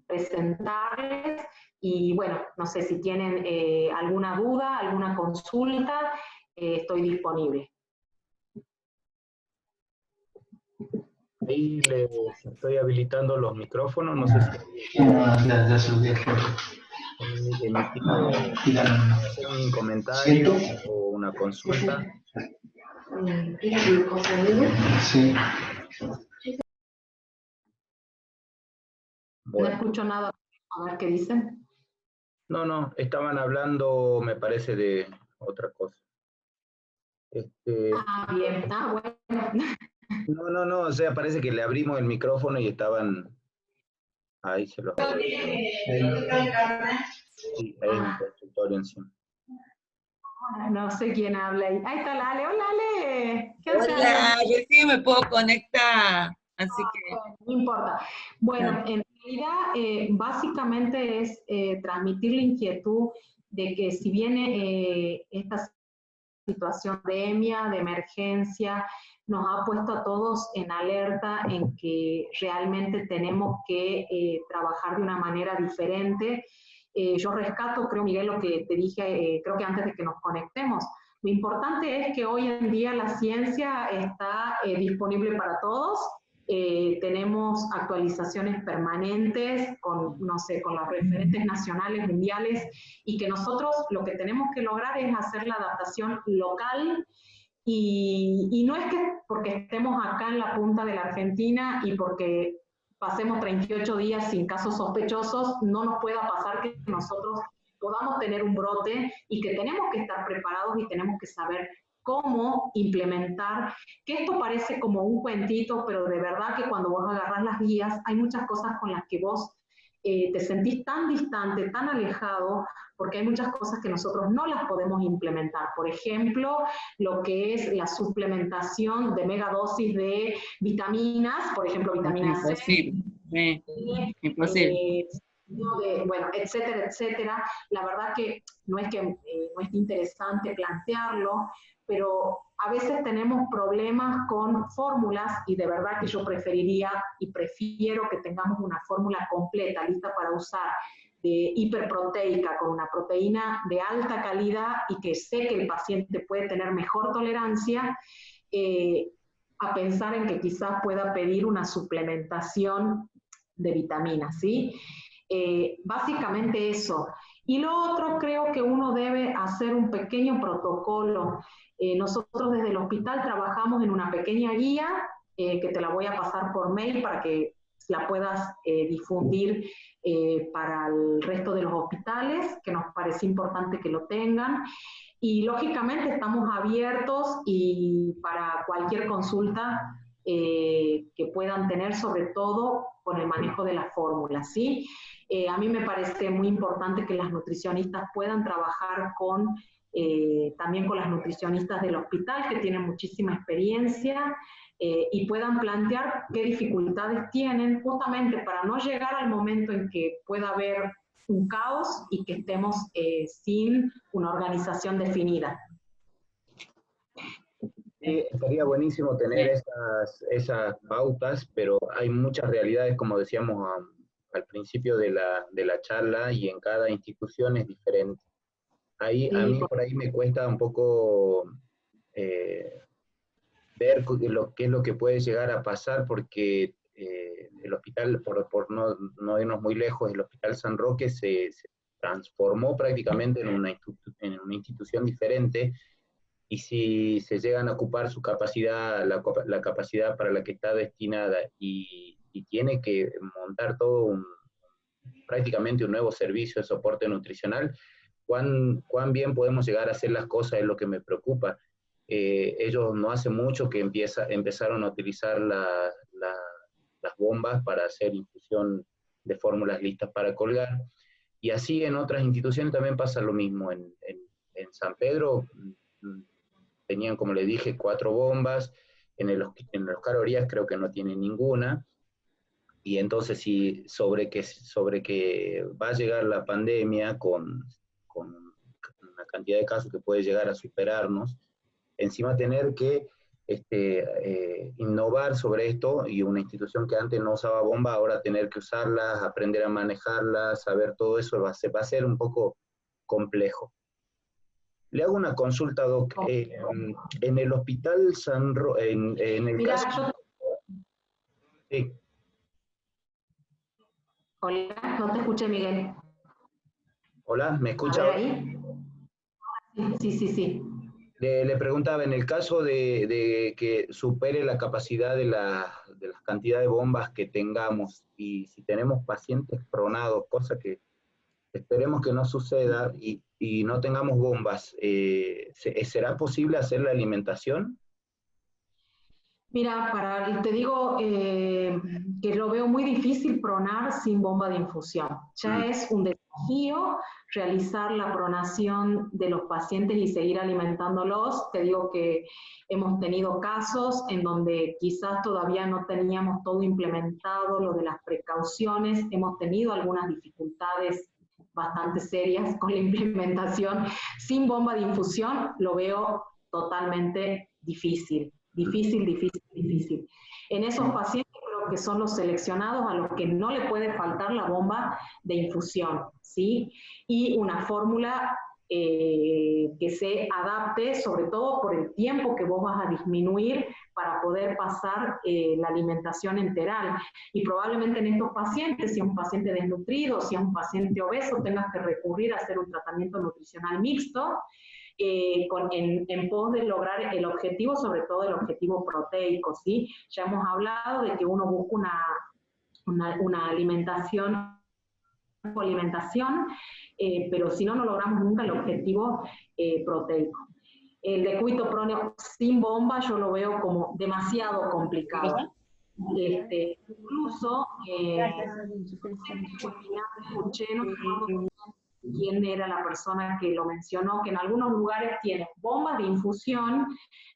presentarles, y bueno, no sé si tienen alguna duda, alguna consulta, estoy disponible. Ahí les estoy habilitando los micrófonos, no sé si ya se lo dije. hacer un comentario o una consulta. Sí. Bueno. No escucho nada, a ver qué dicen. No, estaban hablando, me parece, de otra cosa. Bien, bueno. No, o sea, parece que le abrimos el micrófono y estaban... Ahí se los... Sí, hay un consultorio encima. No sé quién habla ahí. Ahí está Lale. Hola, Ale. ¿Qué haces? Hola, recién me puedo conectar, así que... No importa. Bueno, en realidad, básicamente es transmitir la inquietud de que si viene esta situación de pandemia, de emergencia, nos ha puesto a todos en alerta en que realmente tenemos que trabajar de una manera diferente. Yo rescato, creo, Miguel, lo que te dije, creo que antes de que nos conectemos, Lo importante es que hoy en día la ciencia está disponible para todos. Tenemos actualizaciones permanentes con, no sé, con las referentes nacionales, mundiales, y que nosotros lo que tenemos que lograr es hacer la adaptación local. Y no es que porque estemos acá en la punta de la Argentina y porque pasemos 38 días sin casos sospechosos, no nos pueda pasar que nosotros podamos tener un brote y que tenemos que estar preparados y tenemos que saber cómo implementar, que esto parece como un cuentito, pero de verdad que cuando vos agarrás las guías hay muchas cosas con las que vos te sentís tan distante, tan alejado, porque hay muchas cosas que nosotros no las podemos implementar. Por ejemplo, lo que es la suplementación de megadosis de vitaminas, por ejemplo, vitamina C. Imposible. Bueno, etcétera, etcétera. La verdad que no es interesante plantearlo, pero a veces tenemos problemas con fórmulas y de verdad que yo preferiría y prefiero que tengamos una fórmula completa, lista para usar, de hiperproteica, con una proteína de alta calidad y que sé que el paciente puede tener mejor tolerancia, a pensar en que quizás pueda pedir una suplementación de vitaminas, ¿sí? Básicamente eso. Y lo otro, creo que uno debe hacer un pequeño protocolo. Nosotros desde el hospital trabajamos en una pequeña guía, que te la voy a pasar por mail para que la puedas difundir para el resto de los hospitales, que nos parece importante que lo tengan. Y lógicamente estamos abiertos y para cualquier consulta que puedan tener, sobre todo con el manejo de la fórmula, ¿sí? A mí me parece muy importante que las nutricionistas puedan trabajar también con las nutricionistas del hospital, que tienen muchísima experiencia, y puedan plantear qué dificultades tienen, justamente para no llegar al momento en que pueda haber un caos y que estemos sin una organización definida. Sí, estaría buenísimo tener esas pautas, pero hay muchas realidades, como decíamos al principio de la charla, y en cada institución es diferente. Ahí, a mí por ahí me cuesta un poco ver qué es lo que puede llegar a pasar, porque el hospital, por no irnos muy lejos, el Hospital San Roque se transformó prácticamente en una institución diferente, y si se llegan a ocupar su capacidad, la capacidad para la que está destinada, y tiene que montar todo prácticamente un nuevo servicio de soporte nutricional, ¿cuán bien podemos llegar a hacer las cosas? Es lo que me preocupa. Ellos no hace mucho que empezaron a utilizar las bombas para hacer infusión de fórmulas listas para colgar, y así en otras instituciones también pasa lo mismo. En San Pedro tenían, como le dije, 4 bombas, en el Oscar Orías creo que no tienen ninguna, y entonces sobre que va a llegar la pandemia con una cantidad de casos que puede llegar a superarnos, encima tener que innovar sobre esto, y una institución que antes no usaba bomba, ahora tener que usarlas, aprender a manejarlas, saber todo eso, va a ser un poco complejo. Le hago una consulta, Doc. En el Hospital San Roque, en el caso... Sí. Hola, no te escuché, Miguel. Hola, ¿me escucha? ¿Ahí? Sí. Le preguntaba, en el caso de que supere la capacidad de las cantidades de bombas que tengamos, y si tenemos pacientes pronados, cosa que esperemos que no suceda, y no tengamos bombas, ¿será posible hacer la alimentación? Mira, te digo que lo veo muy difícil pronar sin bomba de infusión. Ya es un desafío realizar la pronación de los pacientes y seguir alimentándolos. Te digo que hemos tenido casos en donde quizás todavía no teníamos todo implementado, lo de las precauciones, hemos tenido algunas dificultades bastante serias con la implementación. Sin bomba de infusión lo veo totalmente difícil. Difícil. En esos pacientes creo que son los seleccionados a los que no le puede faltar la bomba de infusión, ¿sí? Y una fórmula que se adapte, sobre todo por el tiempo que vos vas a disminuir para poder pasar la alimentación enteral. Y probablemente en estos pacientes, si es un paciente desnutrido, si es un paciente obeso, tengas que recurrir a hacer un tratamiento nutricional mixto, en pos de lograr el objetivo, sobre todo el objetivo proteico, ¿sí? Ya hemos hablado de que uno busca una alimentación, pero si no, no logramos nunca el objetivo proteico. El decúbito próneo sin bomba yo lo veo como demasiado complicado. Incluso, escuché, no recuerdo quién era la persona que lo mencionó, que en algunos lugares tienen bombas de infusión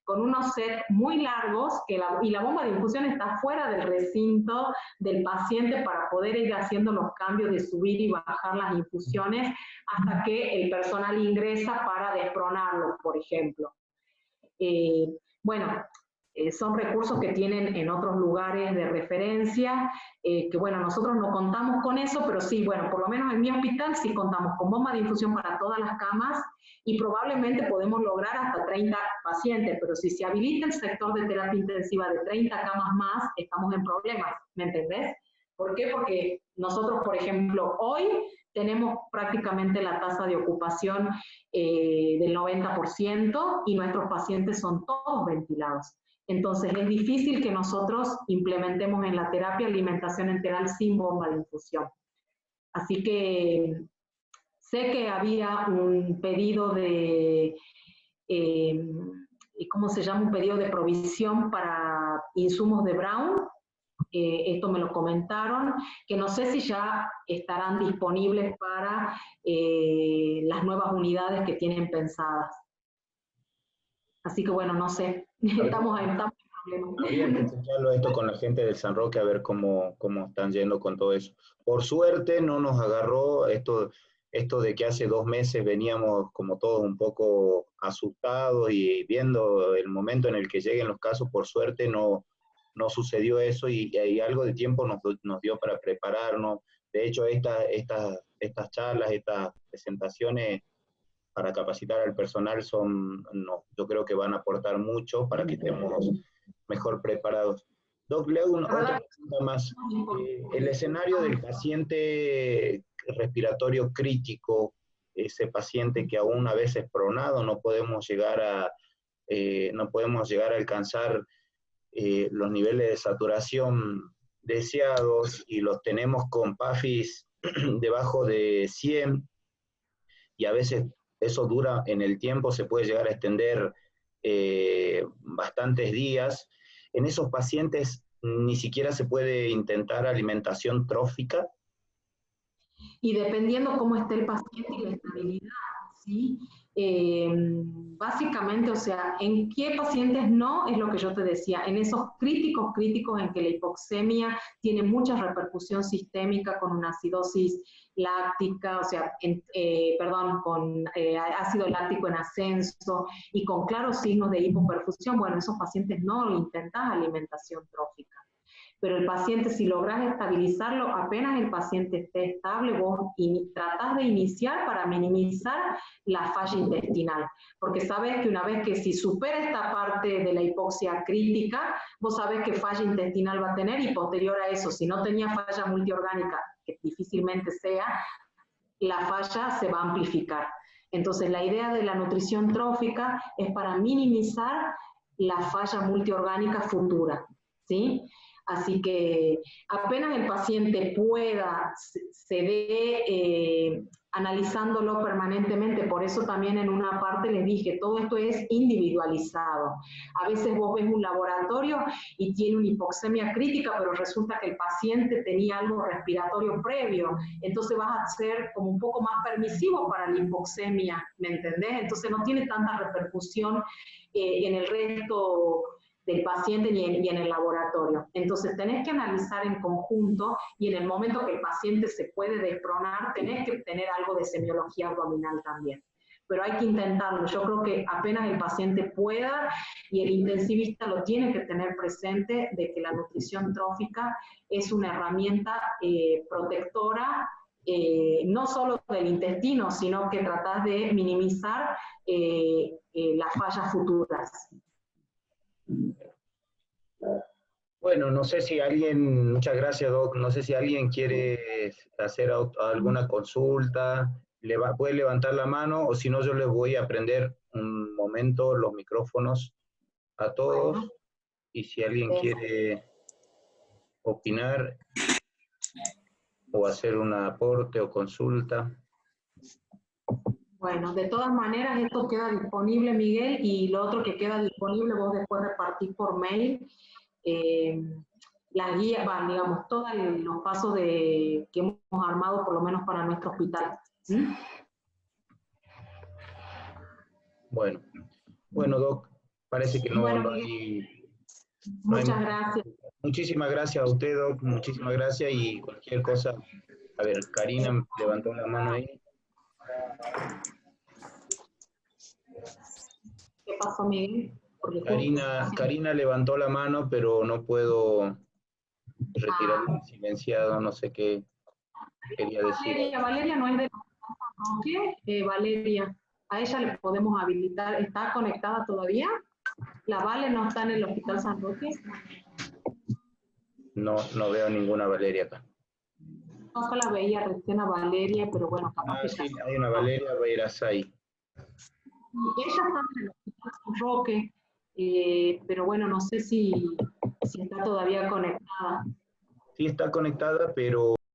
con unos sets muy largos, y la bomba de infusión está fuera del recinto del paciente para poder ir haciendo los cambios de subir y bajar las infusiones hasta que el personal ingresa para despronarlo, por ejemplo. Bueno, son recursos que tienen en otros lugares de referencia, que bueno, nosotros no contamos con eso, pero sí, bueno, por lo menos en mi hospital sí contamos con bomba de infusión para todas las camas y probablemente podemos lograr hasta 30 pacientes, pero si se habilita el sector de terapia intensiva de 30 camas más, estamos en problemas, ¿me entendés? ¿Por qué? Porque nosotros, por ejemplo, hoy tenemos prácticamente la tasa de ocupación del 90% y nuestros pacientes son todos ventilados. Entonces es difícil que nosotros implementemos en la terapia alimentación enteral sin bomba de infusión. Así que sé que había un pedido de, ¿cómo se llama? Un pedido de provisión para insumos de Brown. Esto me lo comentaron, que no sé si ya estarán disponibles para las nuevas unidades que tienen pensadas. Así que bueno, no sé, estamos en problemas. Habría que checarlo esto con la gente del San Roque a ver cómo están yendo con todo eso. Por suerte no nos agarró esto de que hace 2 meses veníamos como todos un poco asustados y viendo el momento en el que lleguen los casos. Por suerte no sucedió eso y algo de tiempo nos dio para prepararnos. De hecho, estas charlas, estas presentaciones para capacitar al personal yo creo que van a aportar mucho para que estemos mejor preparados. Doc, le hago otra pregunta más. El escenario del paciente respiratorio crítico, ese paciente que aún a veces pronado no podemos llegar a alcanzar los niveles de saturación deseados y los tenemos con PAFIs debajo de 100 y a veces eso dura en el tiempo, se puede llegar a extender bastantes días. En esos pacientes ni siquiera se puede intentar alimentación trófica. Y dependiendo cómo esté el paciente y la estabilidad, ¿sí? Básicamente, o sea, en qué pacientes no, es lo que yo te decía, en esos críticos en que la hipoxemia tiene mucha repercusión sistémica con una acidosis láctica, o sea, con ácido láctico en ascenso y con claros signos de hipoperfusión, bueno, esos pacientes no intentan alimentación trófica. Pero el paciente, si logras estabilizarlo, apenas el paciente esté estable, vos tratás de iniciar para minimizar la falla intestinal. Porque sabes que una vez que si supera esta parte de la hipoxia crítica, vos sabés que falla intestinal va a tener y posterior a eso, si no tenía falla multiorgánica, que difícilmente sea, la falla se va a amplificar. Entonces la idea de la nutrición trófica es para minimizar la falla multiorgánica futura, ¿sí? Así que apenas el paciente pueda, se ve analizándolo permanentemente, por eso también en una parte les dije, todo esto es individualizado. A veces vos ves un laboratorio y tiene una hipoxemia crítica, pero resulta que el paciente tenía algo respiratorio previo, entonces vas a ser como un poco más permisivo para la hipoxemia, ¿me entendés? Entonces no tiene tanta repercusión en el resto del paciente y en el laboratorio. Entonces tenés que analizar en conjunto y en el momento que el paciente se puede despronar, tenés que tener algo de semiología abdominal también. Pero hay que intentarlo. Yo creo que apenas el paciente pueda y el intensivista lo tiene que tener presente de que la nutrición trófica es una herramienta protectora no solo del intestino, sino que tratás de minimizar las fallas futuras. Bueno, no sé si alguien, muchas gracias, Doc, no sé si alguien quiere hacer alguna consulta, puede levantar la mano, o si no, yo les voy a prender un momento los micrófonos a todos, Bueno, y si alguien quiere opinar o hacer un aporte o consulta. bueno, de todas maneras esto queda disponible, Miguel, y lo otro que queda disponible vos después repartís por mail las guías, digamos, todos los pasos que hemos armado por lo menos para nuestro hospital. ¿Sí? Bueno, Doc, parece que no, Bueno, no Miguel, hay... muchas gracias. Muchísimas gracias a usted, Doc, muchísimas gracias, y cualquier cosa. A ver, Karina levantó la mano ahí. ¿Qué pasó, Miguel? Karina levantó la mano, pero no puedo retirar el silenciado, no sé qué quería decir. Valeria no es de Roque, Valeria, a ella le podemos habilitar, ¿está conectada todavía? ¿La Vale no está en el Hospital San Roque? No, no veo ninguna Valeria acá. No la veía recién a Valeria, pero bueno, capaz que Sí, ya. hay una Valeria Beirazay. Y ella está en el Hospital San Roque, pero bueno, no sé si está todavía conectada. Sí está conectada, pero